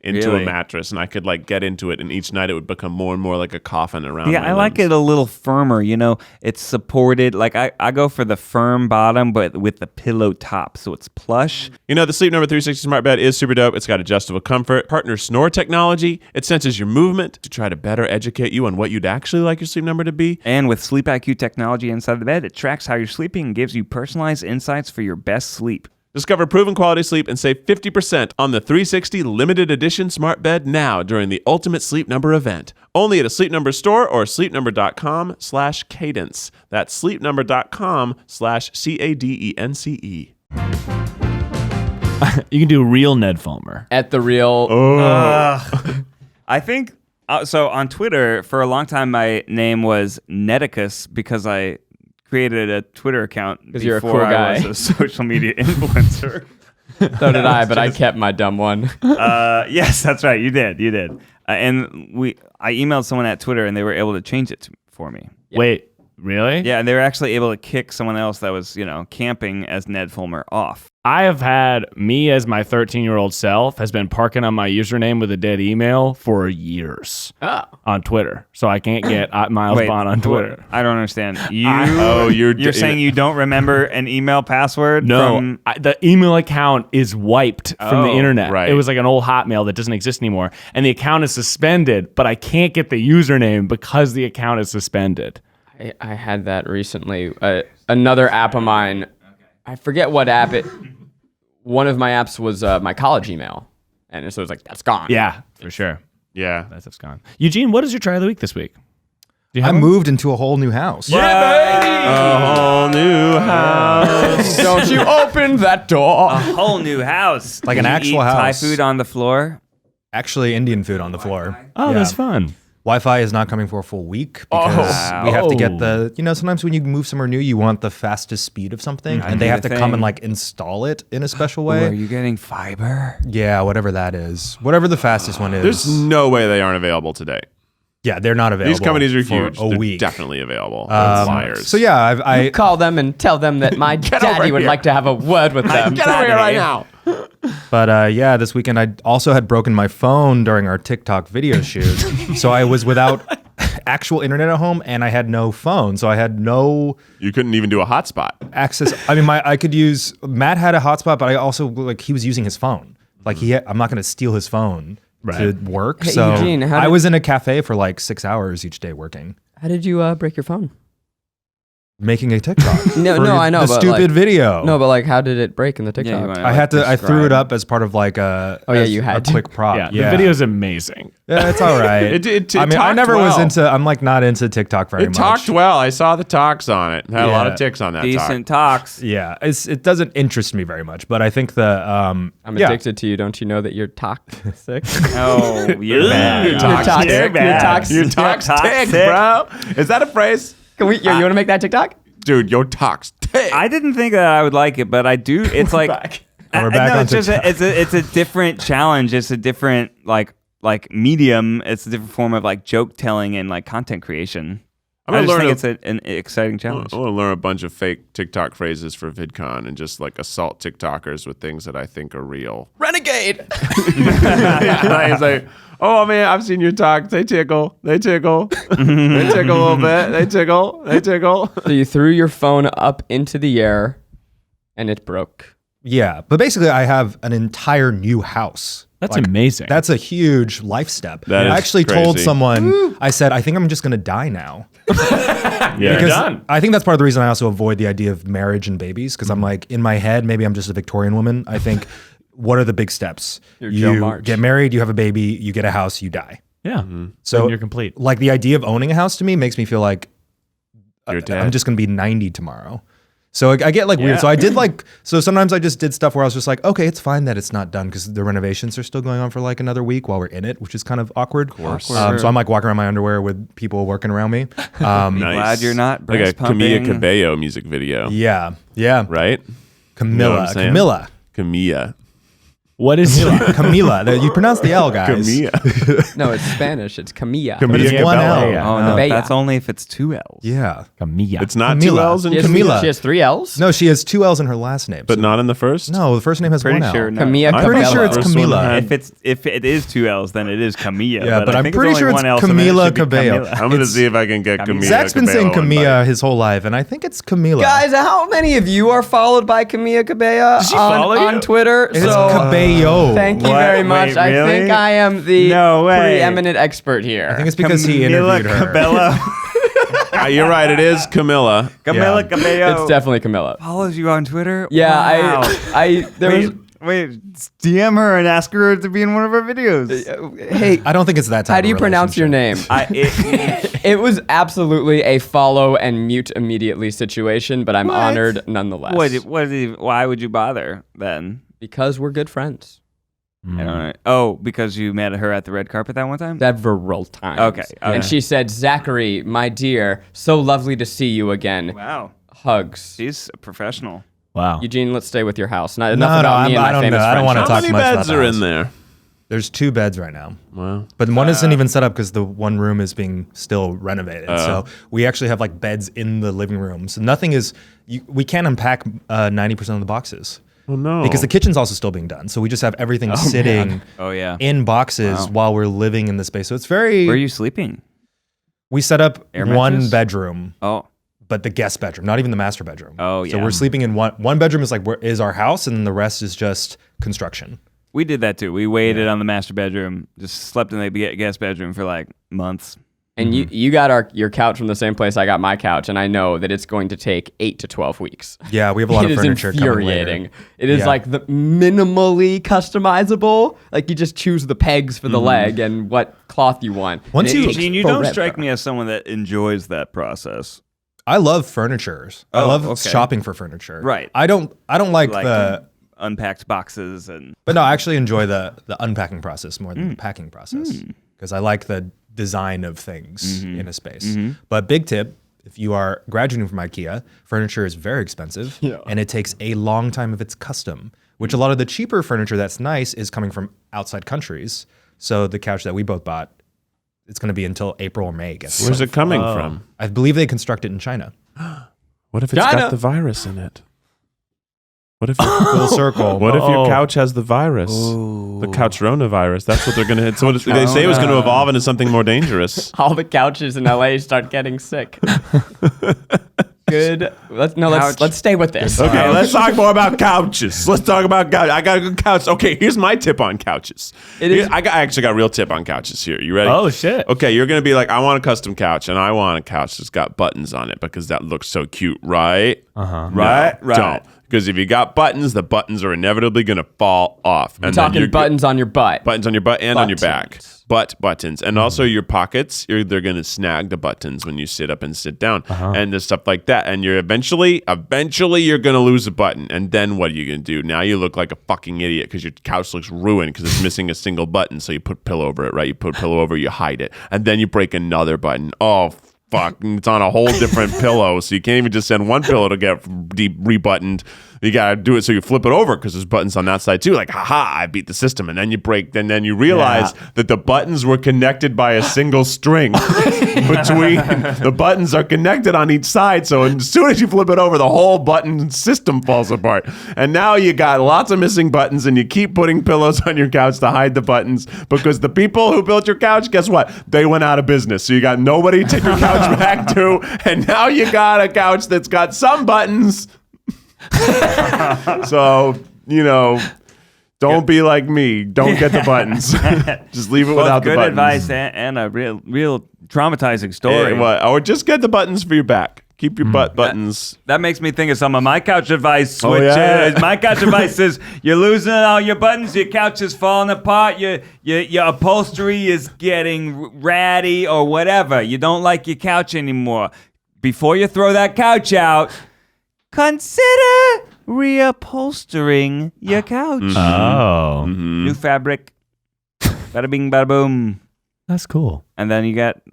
into Really? a mattress and I could get into it, and each night it would become more and more like a coffin around Yeah, my I like limbs. it a little firmer. It's supported. Like I go for the firm bottom, but with the pillow top, so it's plush. The Sleep Number 360 smart bed is super dope. It's got adjustable comfort, partner snore technology. It senses your movement to try to better educate you on what you'd actually like your sleep number to be. And with Sleep IQ technology inside the bed, it tracks how you're sleeping and gives you personalized insights for your best sleep. Discover proven quality sleep and save 50% on the 360 limited edition smart bed now during the Ultimate Sleep Number event. Only at a Sleep Number store or sleepnumber.com/cadence. That's sleepnumber.com/cadence. You can do real Ned Fulmer. At the real. I think so. On Twitter, for a long time, my name was Nedicus because I created a Twitter account 'Cause you're a before cool guy. I was a social media influencer. So did I, but I kept my dumb one. Yes, that's right. You did. And I emailed someone at Twitter, and they were able to change it for me. Wait, really? Yeah, and they were actually able to kick someone else that was, camping as Ned Fulmer off. I have had me as my 13-year-old self has been parking on my username with a dead email for years on Twitter. So I can't get Miles Bond on Twitter. I don't understand. You're saying you don't remember an email password? No, the email account is wiped from the internet. Right. It was like an old Hotmail that doesn't exist anymore. And the account is suspended, but I can't get the username because the account is suspended. I had that recently. Another app of mine, I forget what app one of my apps was my college email. And so it was like, that's gone. Yeah, for sure. Yeah. That stuff's gone. Eugene, what is your try of the week this week? I moved into a whole new house. A whole new house. Don't you open that door. A whole new house. Like an Did you actual eat house. Thai food on the floor? Actually, Indian food on the floor. Oh, Yeah. that's fun. Wi-Fi is not coming for a full week because we have to get sometimes when you move somewhere new, you want the fastest speed of something, and they have to come and like install it in a special way. Are you getting fiber? Yeah, whatever that is. Whatever the fastest one is. There's no way they aren't available today. Yeah, they're not available. These companies are for huge. A They're week. definitely available. They're liars. So yeah, I Call them and tell them that my daddy would like to have a word with them. Get over here right now. But yeah, this weekend I also had broken my phone during our TikTok video shoot. So I was without actual internet at home and I had no phone. So I had no You couldn't even do a hotspot. access. I mean, I could use, Matt had a hotspot, but I also, he was using his phone. I'm not going to steal his phone to work. Hey, so Eugene, I was in a cafe for like 6 hours each day working. How did you break your phone? Making a TikTok. No, for I know, the but stupid video. No, but like, how did it break in the TikTok? I threw it up as part of like you had a to. quick prop. The video's amazing. Yeah, it's all right. It I mean, I talked never was well. I'm like not into TikTok very It much. talked well. I saw the talks on it. It had a lot Yeah. of ticks on that Decent talk. talks. Yeah, it doesn't interest me very much, but I think I'm addicted to you. Don't you know that you're toxic? Oh, you're bad. You're toxic. You're Toxic, bro. Is that a phrase? You want to make that TikTok? Dude, you're toxic. I didn't think that I would like it, but I do. It's like We're back on it's just TikTok. it's a different challenge. It's a different like medium. It's a different form of like joke telling and like content creation. I'm I gonna just learn think it's an exciting challenge. I want to learn a bunch of fake TikTok phrases for VidCon and just like assault TikTokers with things that I think are real. Renegade. It's like, oh man, I've seen your talk. They tickle. They tickle. They tickle a little bit. They tickle. They tickle. So you threw your phone up into the air, and it broke. Yeah, but basically I have an entire new house. That's amazing. That's a huge life step. That I is actually told crazy. someone, I said, I think I'm just going to die now. Yeah. Because done. I think that's part of the reason I also avoid the idea of marriage and babies, because I'm like, in my head, maybe I'm just a Victorian woman. I think, what are the big steps? You're Joe You March. get married, you have a baby, you get a house, you die. yeah. So Then you're complete. Like the idea of owning a house to me makes me feel like You're dead. I'm just going to be 90 tomorrow. So I get like weird. So I did so sometimes I just did stuff where I was just like, okay, it's fine that it's not done because the renovations are still going on for like another week while we're in it, which is kind of awkward. Of course. So I'm like walking around my underwear with people working around me. Nice. Glad you're not like a breast pumping. Camilla Cabello music video. Yeah. Yeah. Right? You know what Camilla. I'm saying? Camilla. What is Camilla. You pronounce the L, guys. Camilla. No, it's Spanish. It's Camilla. But it's one L. Oh no, Bella. that's only if it's 2 L's. Yeah. Camilla? It's not Camilla. two L's in She has, Camilla. she has 3 L's? No, she has 2 L's in her last name. but not in the first? No, the first name has Pretty 1 L. sure. No. Camilla I'm pretty sure it's First one Camilla. had- If it is 2 L's, then it is Camilla. Yeah, but I I'm think pretty it's sure only it's 1 L, so then it Camilla should be Cabello. Camilla. I'm going to see if I can get Camilla Zach's been saying Cabello Camilla his whole life, and I think it's Camilla. Guys, how many of you are followed by Camilla Cabello on Twitter? It's Cabello. Thank you What? very much. Wait, I really? think I am the No way. preeminent expert here. I think it's because he Camilla interviewed her. Cabello. You're right. It is Camilla. Camilla Yeah. Cabello. It's definitely Camilla. follows you on Twitter. Yeah, Wow. Wait, DM her and ask her to be in one of our videos. Hey, I don't think it's that type how of do you pronounce your relationship. name? It was absolutely a follow and mute immediately situation, but I'm What? honored nonetheless. Why would you bother then? Because we're good friends. I don't know. Oh, because you met her at the red carpet that one time? Several times. Okay. And she said, Zachary, my dear, so lovely to see you again. Wow. Hugs. She's a professional. Wow. Eugene, let's stay with your house. Enough No, about me and I my don't famous know. I don't friendship. wanna How talk many much about beds the are house. in there? There's 2 beds right now. Wow. But one isn't even set up because the one room is being still renovated. So we actually have like beds in the living room. So nothing is, we can't unpack 90% of the boxes. Oh no. Because the kitchen's also still being done. So we just have everything sitting Oh yeah. in boxes while we're living in the space. So it's very, Where are you sleeping? we set up Air one mattress? bedroom, Oh. but the guest bedroom, not even the master bedroom. Oh, So yeah. we're sleeping in one bedroom is like, where is our house, and then the rest is just construction. We did that too. We waited on the master bedroom, just slept in the guest bedroom for like months. And you got your couch from the same place I got my couch, and I know that it's going to take 8 to 12 weeks. Yeah, we have a lot It of is furniture coming infuriating. later. It is Yeah. like the minimally customizable. Like you just choose the pegs for the leg and what cloth you want. Once And it you- takes Eugene, you don't forever. strike me as someone that enjoys that process. I love furniture. I Oh, love okay. shopping for furniture. Right. I don't like Like the, unpacked boxes and but no, I actually enjoy the unpacking process more than the packing process because I like the design of things in a space. But big tip, if you are graduating from IKEA, furniture is very expensive and it takes a long time if it's custom, which a lot of the cheaper furniture that's nice is coming from outside countries. So the couch that we both bought, it's going to be until April or May, I guess. Where's it coming from? I believe they construct it in China. What if it's China. got the virus in it? What if Full circle. What if your couch has the virus? The couch-rona virus. That's what they're going to hit. So what they say it was going to evolve into something more dangerous. All the couches in LA start getting sick. Good. Let's stay with this. Okay, let's talk more about couches. Let's talk about couches. I got a good couch. Okay, here's my tip on couches. I actually got a real tip on couches here. You ready? Oh, shit. Okay, you're going to be like, I want a custom couch, and I want a couch that's got buttons on it because that looks so cute, right? Uh-huh. Right. Don't. Because if you got buttons, the buttons are inevitably going to fall off. We're talking buttons on your butt. Buttons on your butt and on your back. Buttons. Buttons. And also your pockets, they're going to snag the buttons when you sit up and sit down. And there's stuff like that. And you're eventually you're going to lose a button. And then what are you going to do? Now you look like a fucking idiot because your couch looks ruined because it's missing a single button. So you put a pillow over it, right? You put a pillow over, you hide it. And then you break another button. Oh, fuck. It's on a whole different pillow. So you can't even just send one pillow to get rebuttoned. You gotta do it so you flip it over because there's buttons on that side too. Like, haha, I beat the system. And then you break, and then you realize that the buttons were connected by a single string between the buttons are connected on each side. So as soon as you flip it over, the whole button system falls apart. And now you got lots of missing buttons, and you keep putting pillows on your couch to hide the buttons because the people who built your couch, guess what? They went out of business. So you got nobody to take your couch back to, and now you got a couch that's got some buttons. So, don't be like me. Don't get the buttons. Just leave it without the good buttons. advice and a real traumatizing story. Or just get the buttons for your back. Keep your buttons. That makes me think of some of my couch advice Oh, switches. yeah. My couch advice is you're losing all your buttons, your couch is falling apart, your upholstery is getting ratty or whatever. You don't like your couch anymore. Before you throw that couch out, consider reupholstering your couch. Oh. New fabric. Bada bing, bada boom. That's cool. And then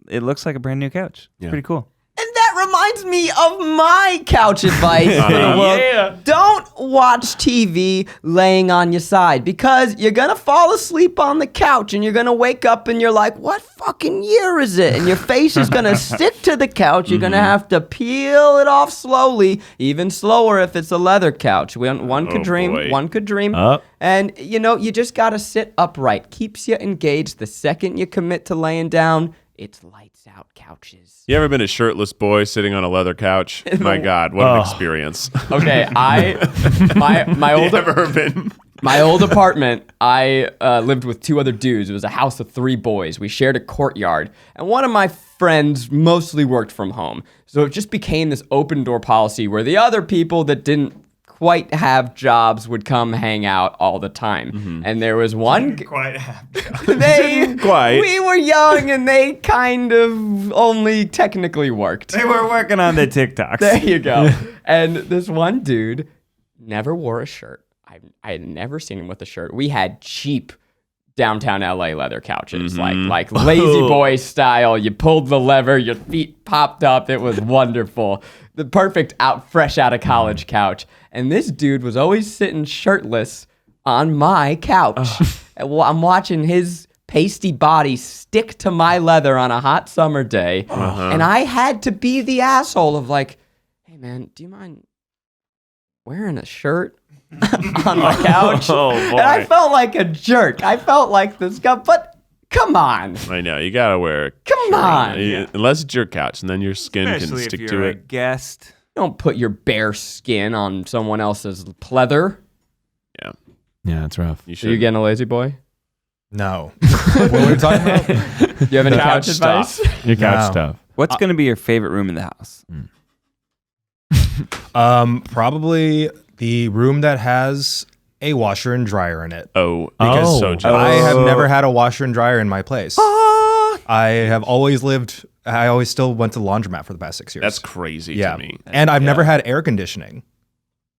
it looks like a brand new couch. It's pretty cool. And that reminds me of my couch advice for the world. Yeah. Don't watch TV laying on your side because you're going to fall asleep on the couch and you're going to wake up and you're like, what fucking year is it? And your face is going to stick to the couch. You're going to have to peel it off slowly, even slower if it's a leather couch. One could dream. boy. One could dream. And, you just got to sit upright. Keeps you engaged. The second you commit to laying down, it's lights out couches. You ever been a shirtless boy sitting on a leather couch? My God, what an experience. Okay, my old Ever been? my old apartment, I lived with 2 other dudes. It was a house of 3 boys. We shared a courtyard, and one of my friends mostly worked from home. So it just became this open door policy where the other people that didn't quite have jobs would come hang out all the time. And there was one Quite happy. we were young and they kind of only technically worked. They were working on the TikToks. There you go. And this one dude never wore a shirt. I had never seen him with a shirt. We had cheap downtown LA leather couches, like lazy boy style. You pulled the lever, your feet popped up. It was wonderful. The perfect fresh out of college couch. And this dude was always sitting shirtless on my couch. I'm watching his pasty body stick to my leather on a hot summer day. And I had to be the asshole of like, hey man, do you mind wearing a shirt on my couch? And I felt like a jerk. I felt like this guy, but come on. I know, you gotta wear a Come on. Unless it's your couch, and then your skin Especially can stick if to you're a it. guest. Don't put your bare skin on someone else's pleather. Yeah, it's rough. You Are should. you getting a lazy boy? No. What were we talking about? Do you have any couch stuff. advice? Your couch No. stuff. What's going to be your favorite room in the house? Probably the room that has a washer and dryer in it. Because so jealous. I have never had a washer and dryer in my place. I always still went to the laundromat for the past 6 years. That's crazy yeah. to me. And I've never had air conditioning.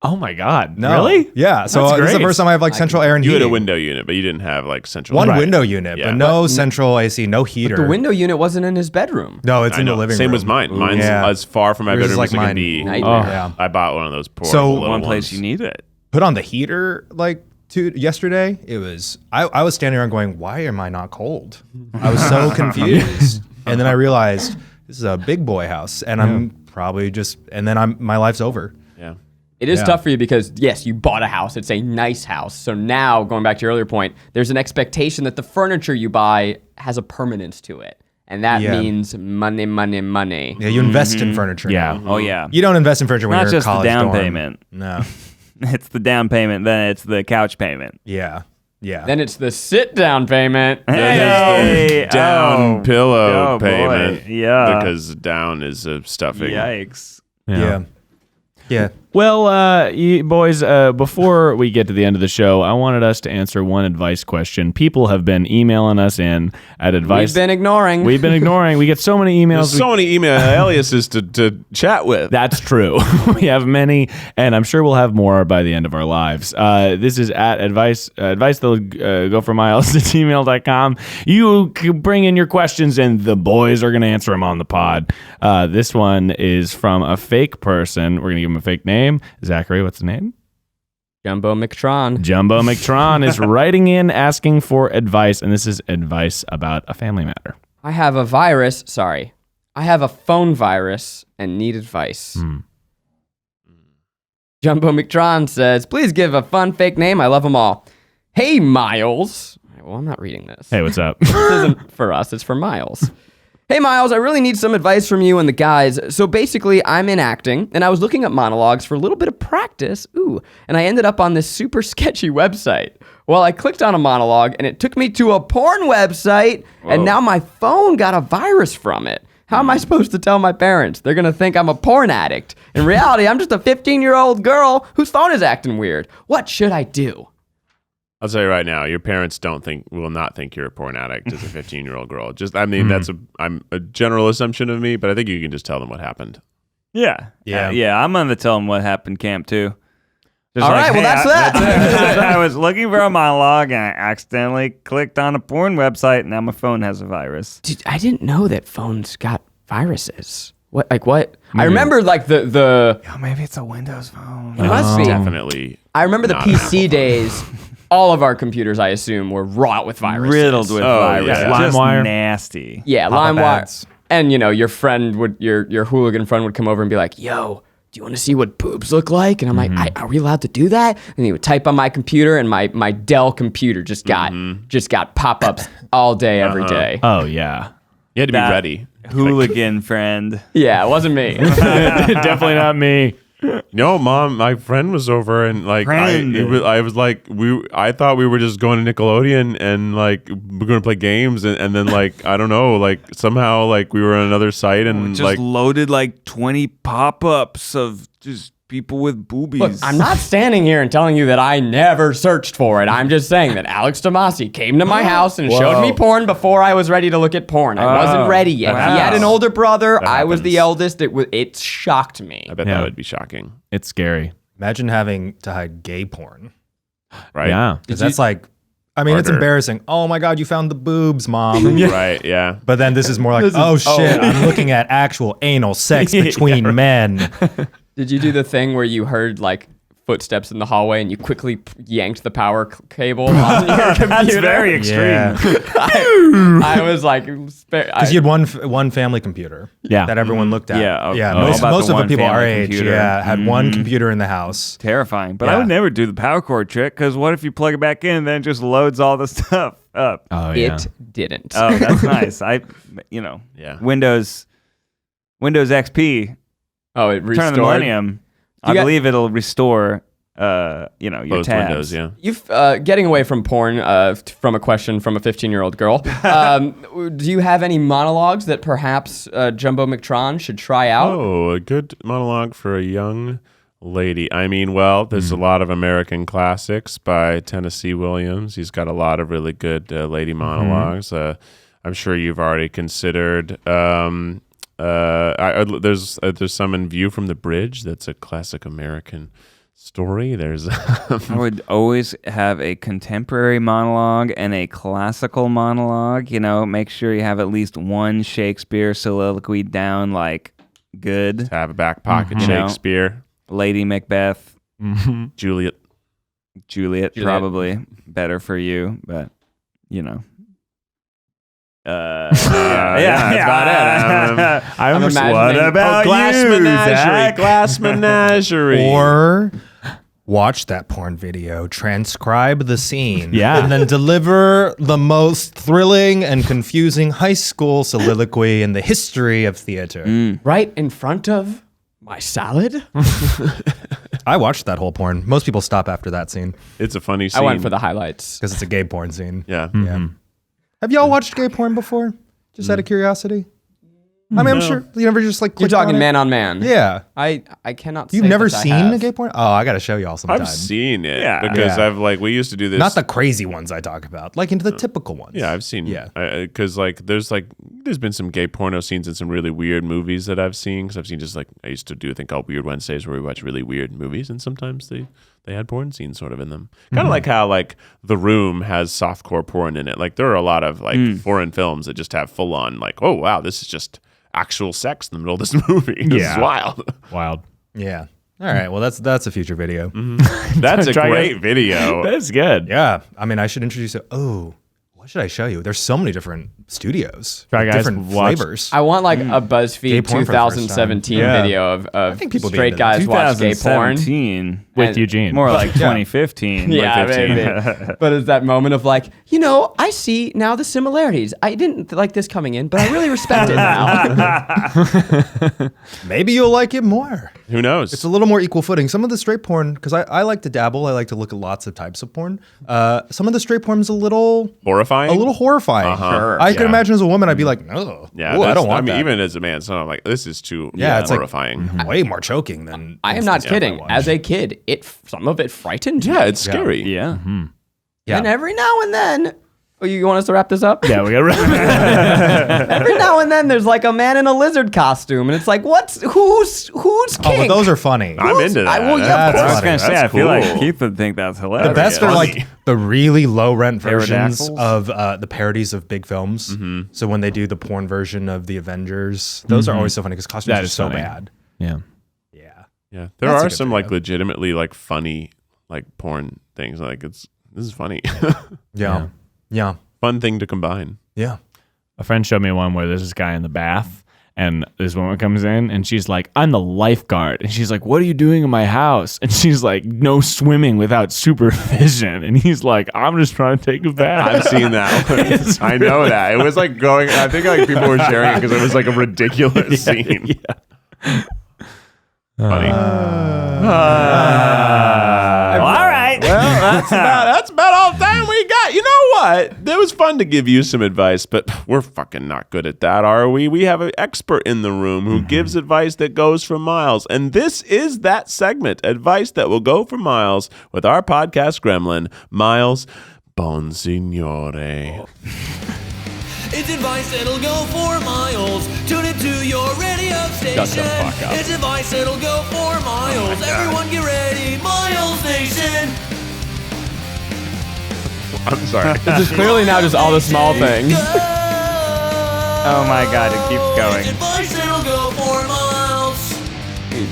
Oh my God. No. Really? Yeah. So That's this is the great. first time I have like central air and You heating. had a window unit, but you didn't have like central. One Right. window unit, Yeah. but no central AC, no heater. The window unit wasn't in his bedroom. No, it's I in know. the living Same room. as mine. Mine's Yeah. as far from my Yours is bedroom like as it mine. can be. Nightmare. Yeah. I bought one of those poor So- little One place ones. you need it. Put on the heater like yesterday. It was I was standing around going, why am I not cold? I was so confused. And then I realized this is a big boy house, and I'm probably just my life's over. Yeah. It is Yeah. tough for you because, yes, you bought a house. It's a nice house. So now, going back to your earlier point, there's an expectation that the furniture you buy has a permanence to it. And that Yeah. means money, money, money. Yeah, you invest in furniture. Yeah. now. Oh, yeah. You don't invest in furniture when Not you're just in the college down dorm. payment. No. It's the down payment, then it's the couch payment. Yeah. Yeah. Then it's the sit-down payment. Hey, Down pillow oh, boy. payment. Yeah. Because down is a stuffing. Yikes. yeah. Yeah. Well, you boys, before we get to the end of the show, I wanted us to answer one advice question. People have been emailing us in at advice. We've been ignoring. We've been ignoring. We get so many emails. There's so many email aliases to chat with. That's true. We have many, and I'm sure we'll have more by the end of our lives. This is at advice that'll go for miles at gmail.com. You can bring in your questions, and the boys are going to answer them on the pod. This one is from a fake person. We're going to give him a fake name. Zachary, what's the name? Jumbo McTron. Jumbo McTron is writing in asking for advice, and this is advice about a family matter. I have a phone virus and need advice. Jumbo McTron says, please give a fun fake name. I love them all. Hey, Miles. Well, I'm not reading this. Hey, what's up? This isn't for us. It's for Miles. Hey, Miles, I really need some advice from you and the guys. So basically, I'm in acting, and I was looking at monologues for a little bit of practice. And I ended up on this super sketchy website. Well, I clicked on a monologue, and it took me to a porn website, and now my phone got a virus from it. How am I supposed to tell my parents? They're going to think I'm a porn addict. In reality, I'm just a 15-year-old girl whose phone is acting weird. What should I do? I'll tell you right now, your parents will not think you're a porn addict as a 15-year-old girl. That's a general assumption of me, but I think you can just tell them what happened. Yeah. I'm going to tell them what happened camp, too. Just All right, well, that's that. I was looking for a monologue, and I accidentally clicked on a porn website, and now my phone has a virus. Dude, I didn't know that phones got viruses. What? I remember like the Oh, maybe it's a Windows phone. it must be. Definitely. I remember the not an PC Apple. days. All of our computers, I assume, were wrought with viruses. Riddled with viruses. yeah. Just LimeWire. nasty. Yeah, Pop-up LimeWire. ads. And your friend your hooligan friend would come over and be like, "Yo, do you want to see what boobs look like?" And I'm like, "Are we allowed to do that?" And he would type on my computer, and my Dell computer just got pop-ups all day, every day. Oh, yeah. You had to be That ready. Hooligan friend. Yeah, it wasn't me. Definitely not me. No, Mom, my friend was over, and like I was like I thought we were just going to Nickelodeon and like we're going to play games, and then like I don't know, like somehow like we were on another site and Just like loaded like 20 pop-ups of just people with boobies. Look, I'm not standing here and telling you that I never searched for it. I'm just saying that Alex Tomasi came to my house and showed me porn before I was ready to look at porn. I wasn't ready yet. wow. He had an older brother. That I was the happens. eldest. It shocked me. I bet Yeah. that would be shocking, It's scary. Imagine having to hide gay porn. right? Yeah. Because that's like I mean, it's harder. embarrassing. Oh my God, you found the boobs, Mom. Right, yeah. But then this is more like, oh shit, I'm looking at actual anal sex between men. Did you do the thing where you heard like footsteps in the hallway and you quickly yanked the power cable on your computer? That's very extreme. Yeah. I was like, Because you had one family computer that everyone looked at. Yeah, yeah. all Most about of the the one people our family age, computer. had one computer in the house. Terrifying. But Yeah. I would never do the power cord trick because what if you plug it back in and then it just loads all the stuff up? Oh, yeah. it didn't. Oh, that's nice. Yeah. Windows XP, Oh, it Turn of restored. the Millennium. I believe it'll restore, your Both tabs. windows, yeah. You've getting away from porn from a question from a 15-year-old girl. Do you have any monologues that perhaps Jumbo McTron should try out? Oh, a good monologue for a young lady. I mean, well, there's a lot of American classics by Tennessee Williams. He's got a lot of really good lady monologues. I'm sure you've already considered. There's some in View from the Bridge. That's a classic American story. There's I would always have a contemporary monologue and a classical monologue. Make sure you have at least one Shakespeare soliloquy down, like good. have a back pocket Shakespeare. Lady Macbeth, Juliet. Juliet, probably better for you, but That's about it. I'm imagining- what about Glass you, Menagerie. Zach? Glass Menagerie. Or watch that porn video, transcribe the scene, Yeah. and then deliver the most thrilling and confusing high school soliloquy in the history of theater. Right in front of my salad? I watched that whole porn. Most people stop after that scene It's a funny scene. I went for the highlights. because it's a gay porn scene. Yeah. Yeah. Have y'all watched gay porn before? Just out of curiosity? I mean, I'm sure you never just like You're clicked on talking it? man on man. Yeah. I cannot. You've say never that I seen have. a gay porn? Oh, I got to show y'all sometime. I've seen it Yeah. because Yeah. we used to do this. Not the crazy ones I talk about, like into the typical ones. Yeah, I've seen. Yeah. Because there's been some gay porno scenes in some really weird movies that I've seen. Because I've seen I used to do a thing called Weird Wednesdays where we watch really weird movies, and sometimes they had porn scenes sort of in them. Kind of like how The Room has softcore porn in it. Like there are a lot of foreign films that just have full on oh wow, this is just actual sex in the middle of this movie. This is wild. Wild. Yeah. All right. Well, that's a future video. That's a Try great it. video. That's good. Yeah. I mean, I should introduce it. Oh, what should I show you? There's so many different studios. Try, with guys, different watch- flavors. I want like a Gay BuzzFeed porn for the first 2017 time. video of think people be straight into that. guys watch gay porn. 2017. With And Eugene. More like 2015. Yeah, 2015. maybe. But it's that moment of I see now the similarities. I didn't like this coming in, but I really respect it now. Maybe you'll like it more. Who knows? It's a little more equal footing. Some of the straight porn, because I like to dabble. I like to look at lots of types of porn. Some of the straight porn's a little horrifying. horrifying. Sure. I could yeah. imagine as a woman, I'd be like, no, Yeah, I don't want that. even as a man, so I'm like, this is too Yeah, it's like- horrifying. way more choking than. I am not instance kidding. I watch. As a kid, some of it frightened me. Yeah, it's scary. Yeah. Yeah. And every now and then, you want us to wrap this up? Yeah, we got Every now and then, there's like a man in a lizard costume, and it's like, who's Oh, king? but those are funny. I'm into that. Well, yeah, That's I was funny. going to say, That's I feel like cool. Keith would think that's hilarious. The best are like the really low rent versions Pterodactyls? of the parodies of big films. So when they do the porn version of the Avengers, those are always so funny because costumes That are is so funny. bad. Yeah. Yeah. Yeah, there That's a are good some video. legitimately funny porn things. This is funny. Yeah. Yeah. Fun thing to combine. Yeah. A friend showed me one where there's this guy in the bath and this woman comes in and she's like, I'm the lifeguard. And she's like, what are you doing in my house? And she's like, no swimming without supervision. And he's like, I'm just trying to take a bath. I've seen that. I know that. It was going. I think people were sharing it because it was a ridiculous scene. Funny. all right. Well, that's about all the time we got. You know what? It was fun to give you some advice, but we're fucking not good at that, are we? We have an expert in the room who gives advice that goes for miles. And this is that segment, advice that will go for miles, with our podcast gremlin, Miles Bonsignore. It's advice that'll go for miles. Tune it to your radio station. Shut the fuck up. It's advice that'll go for miles. Everyone get ready, Miles Nation. I'm sorry. This is clearly now just all the small things. Oh my God, it keeps going. Advice that'll go 4 miles. Dude,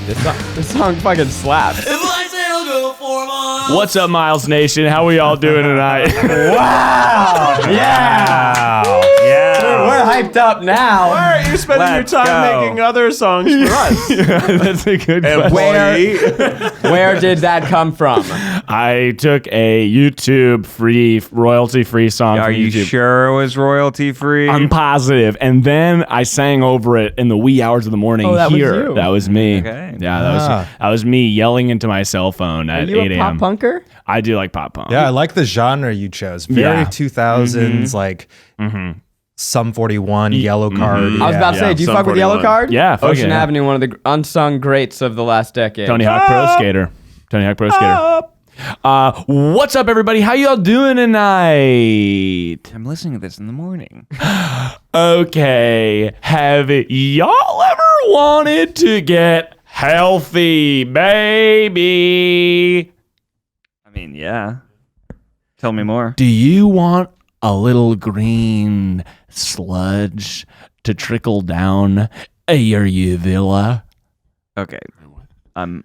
this song fucking slaps. Advice that'll go 4 miles. What's up, Miles Nation? How we all doing tonight? Wow! Yeah! We're hyped up now. Why are you spending your Let's time go. making other songs for us? That's a good question. Where did that come from? I took a YouTube royalty-free song Are from you YouTube. sure it was royalty free? I'm positive. And then I sang over it in the wee hours of the morning Oh, that was here. you. That was me. Okay. Yeah, that was me yelling into my cell phone Are at you 8 a pop a.m. punker? I do like pop punk. Yeah, I like the genre you chose. Very Yeah. 2000s, like Sum 41, Yellow Card. I was about to say, do you Sum fuck with 41. Yellow Card? Yeah, fuck Ocean yeah. Avenue, one of the unsung greats of the last decade. Tony Hawk Pro Skater. Tony Hawk Pro Skater. What's up, everybody? How y'all doing tonight? I'm listening to this in the morning. Okay, have y'all ever wanted to get healthy, baby? I mean, yeah. Tell me more. Do you want a little green sludge to trickle down your uvula? Okay. I'm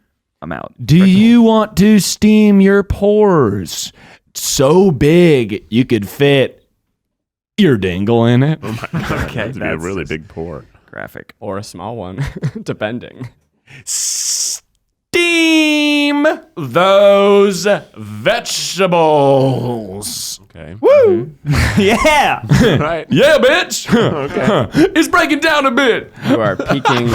out. Do you want to steam your pores so big you could fit your dingle in it? Okay, that'd be a that's really just- big pour. Graphic. Or a small one, depending. Steam those vegetables. Okay. Woo! Yeah. Right. Yeah, bitch. It's breaking down a bit. You are peaking,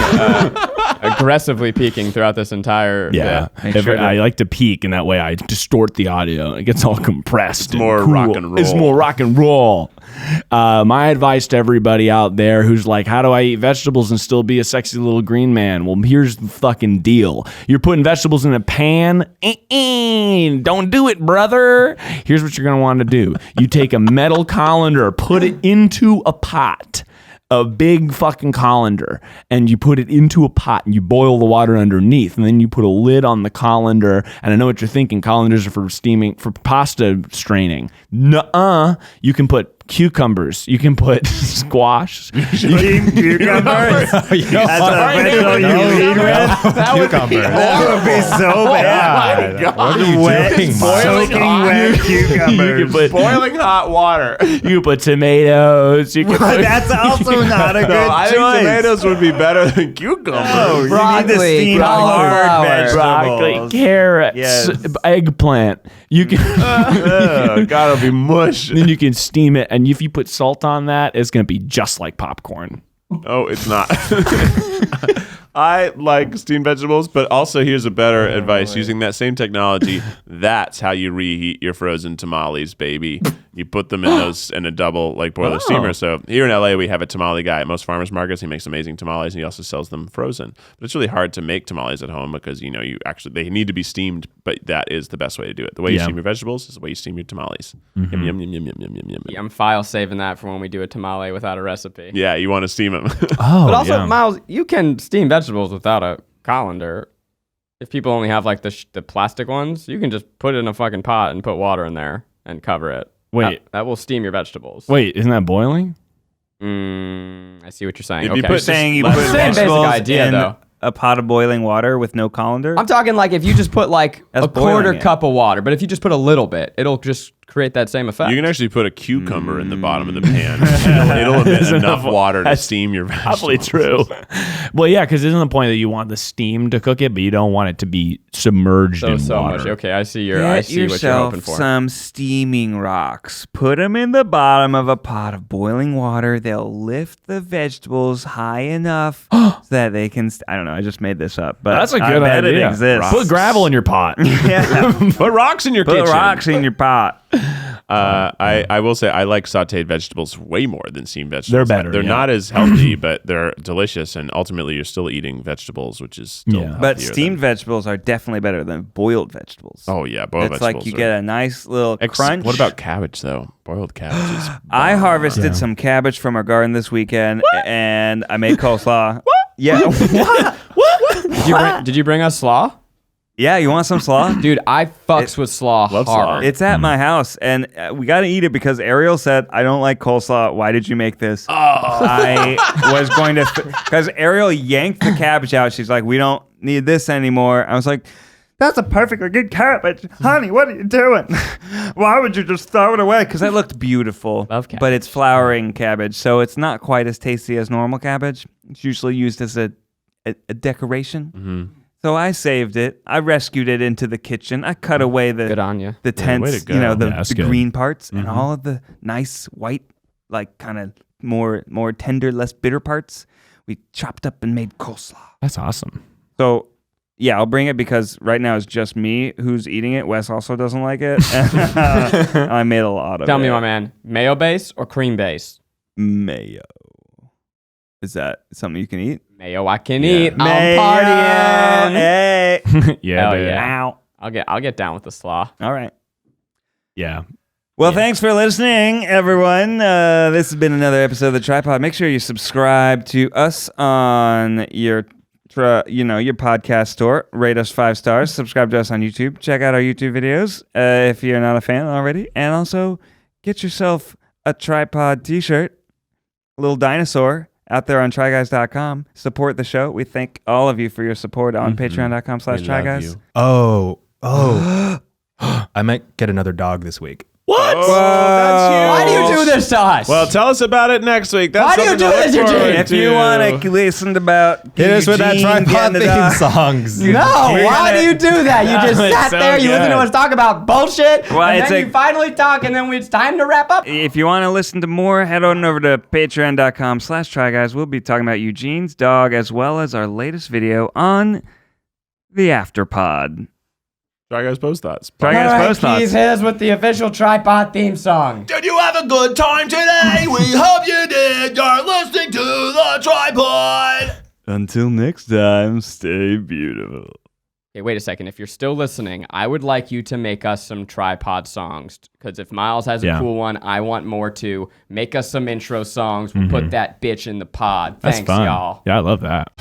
aggressively peaking throughout this entire Yeah, bit. Make sure I to- like to peak, and that way I distort the audio. It gets all compressed. It's more rock and roll. It's more rock and roll. My advice to everybody out there who's like, how do I eat vegetables and still be a sexy little green man? Well, here's the fucking deal. You're putting vegetables in a pan. Don't do it, brother. Here's what you're going to want to do. You take a metal colander, put it into a pot. A big fucking colander, and you put it into a pot and you boil the water underneath, and then you put a lid on the colander. And I know what you're thinking, colanders are for steaming, for pasta straining. Nuh-uh. You can put cucumbers, you can put squash. Cucumbers? That's a vegetable you eat with? Cucumber. That would be so bad. What are you Wet, doing, Miles? soaking wet cucumbers. You can put Boiling hot water. you can put tomatoes. You can put That's also not a good I think choice. tomatoes would be better than cucumbers. Oh, you need Broccoli, to steam hard cauliflower, broccoli, vegetables. carrots, Yes. eggplant. You can Oh, God, it'll be mush. then you can steam it, and if you put salt on that, it's gonna be just like popcorn. Oh, it's not. I like steamed vegetables, but also here's a better advice. Using that same technology, that's how you reheat your frozen tamales, baby. You put them in those in a double like boiler steamer. So here in LA, we have a tamale guy at most farmers markets. He makes amazing tamales, and he also sells them frozen. But it's really hard to make tamales at home because you they need to be steamed. But that is the best way to do it. The way you steam your vegetables is the way you steam your tamales. Yum yum yum yum yum yum yum yum. I'm file saving that for when we do a tamale without a recipe. Yeah, you want to steam them. Oh, But also, Miles, you can steam vegetables without a colander. If people only have like the plastic ones, you can just put it in a fucking pot and put water in there and cover it. Wait. That will steam your vegetables. Wait, isn't that boiling? I see what you're saying. If you Okay. put Saying you Same put basic vegetables idea, in though. a pot of boiling water with no colander. I'm talking like if you just put like That's a quarter boiling it. cup of water, but if you just put a little bit, it'll just create that same effect. You can actually put a cucumber in the bottom of the pan. It'll emit enough water to That's steam your vegetables. Probably true. Well, yeah, because isn't the point that you want the steam to cook it, but you don't want it to be submerged in so water. much. Okay, I see I Get see what you're yourself hoping for. some steaming rocks. Put them in the bottom of a pot of boiling water. They'll lift the vegetables high enough so that they can. I don't know. I just made this up, but That's a I good bet idea. It exists. Put gravel in your pot. Yeah. Put rocks in your Put kitchen. rocks in your pot. I will say I like sautéed vegetables way more than steamed vegetables. They're better, They're yeah. not as healthy, but they're delicious, and ultimately you're still eating vegetables, which is still Yeah. But healthier steamed than- vegetables are definitely better than boiled vegetables. Oh yeah, boiled It's vegetables. like you are- get a nice little crunch. What about cabbage though? Boiled cabbage is. I bomb. harvested some cabbage from our garden this weekend, and I made coleslaw. Yeah. What? Did you bring us slaw? Yeah, you want some slaw? Dude, I fucks with slaw Love hard. slaw. It's at my house, and we got to eat it because Ariel said, I don't like coleslaw. Why did you make this? I was going to, because Ariel yanked the cabbage out. She's like, we don't need this anymore. I was like, that's a perfectly good cabbage. Honey, what are you doing? Why would you just throw it away? Because that looked beautiful. Love cabbage. But it's flowering cabbage, so it's not quite as tasty as normal cabbage. It's usually used as a decoration. Mm-hmm. So I saved it. I rescued it into the kitchen. I cut away Good on you. the tense, way to go. that's the good. green parts and all of the nice white, like kind of more tender, less bitter parts. We chopped up and made coleslaw. That's awesome. So yeah, I'll bring it because right now it's just me who's eating it. Wes also doesn't like it. I made a lot of Tell it. me, my man, mayo base or cream base? Mayo. Is that something you can eat? Mayo I can eat. Mayo. I'm partying. Hey. Yeah, Hell dude. yeah. Ow. I'll get down with the slaw. All right. Yeah. Well, thanks for listening, everyone. This has been another episode of the TryPod. Make sure you subscribe to us on your podcast store. Rate us 5 stars. Subscribe to us on YouTube. Check out our YouTube videos if you're not a fan already. And also, get yourself a TryPod t-shirt, a little dinosaur, out there on tryguys.com. Support the show. We thank all of you for your support on patreon.com/tryguys. Oh. I might get another dog this week. What? Why do you do this to us? Well, tell us about it next week. That's Why do you something do to look this, Eugene? forward If you to. want to listen about Hit us with that Eugene tripod getting a theme dog- songs. no, why do you do that? You just was sat so there, you listened to good. us talk about bullshit, Well, and it's then a- you finally talk, and then it's time to wrap up. If you want to listen to more, head on over to patreon.com/tryguys. We'll be talking about Eugene's dog as well as our latest video on the Afterpod. Try Guys Post Thoughts. Try Guys Post Thoughts. Keys, hit us with the official TryPod theme song. Did you have a good time today? We hope you did. You're listening to the TryPod. Until next time, stay beautiful. Okay, wait a second. If you're still listening, I would like you to make us some TryPod songs. Because if Miles has a cool one, I want more too. Make us some intro songs. We'll put that bitch in the pod. That's Thanks, fun. y'all. Yeah, I love that.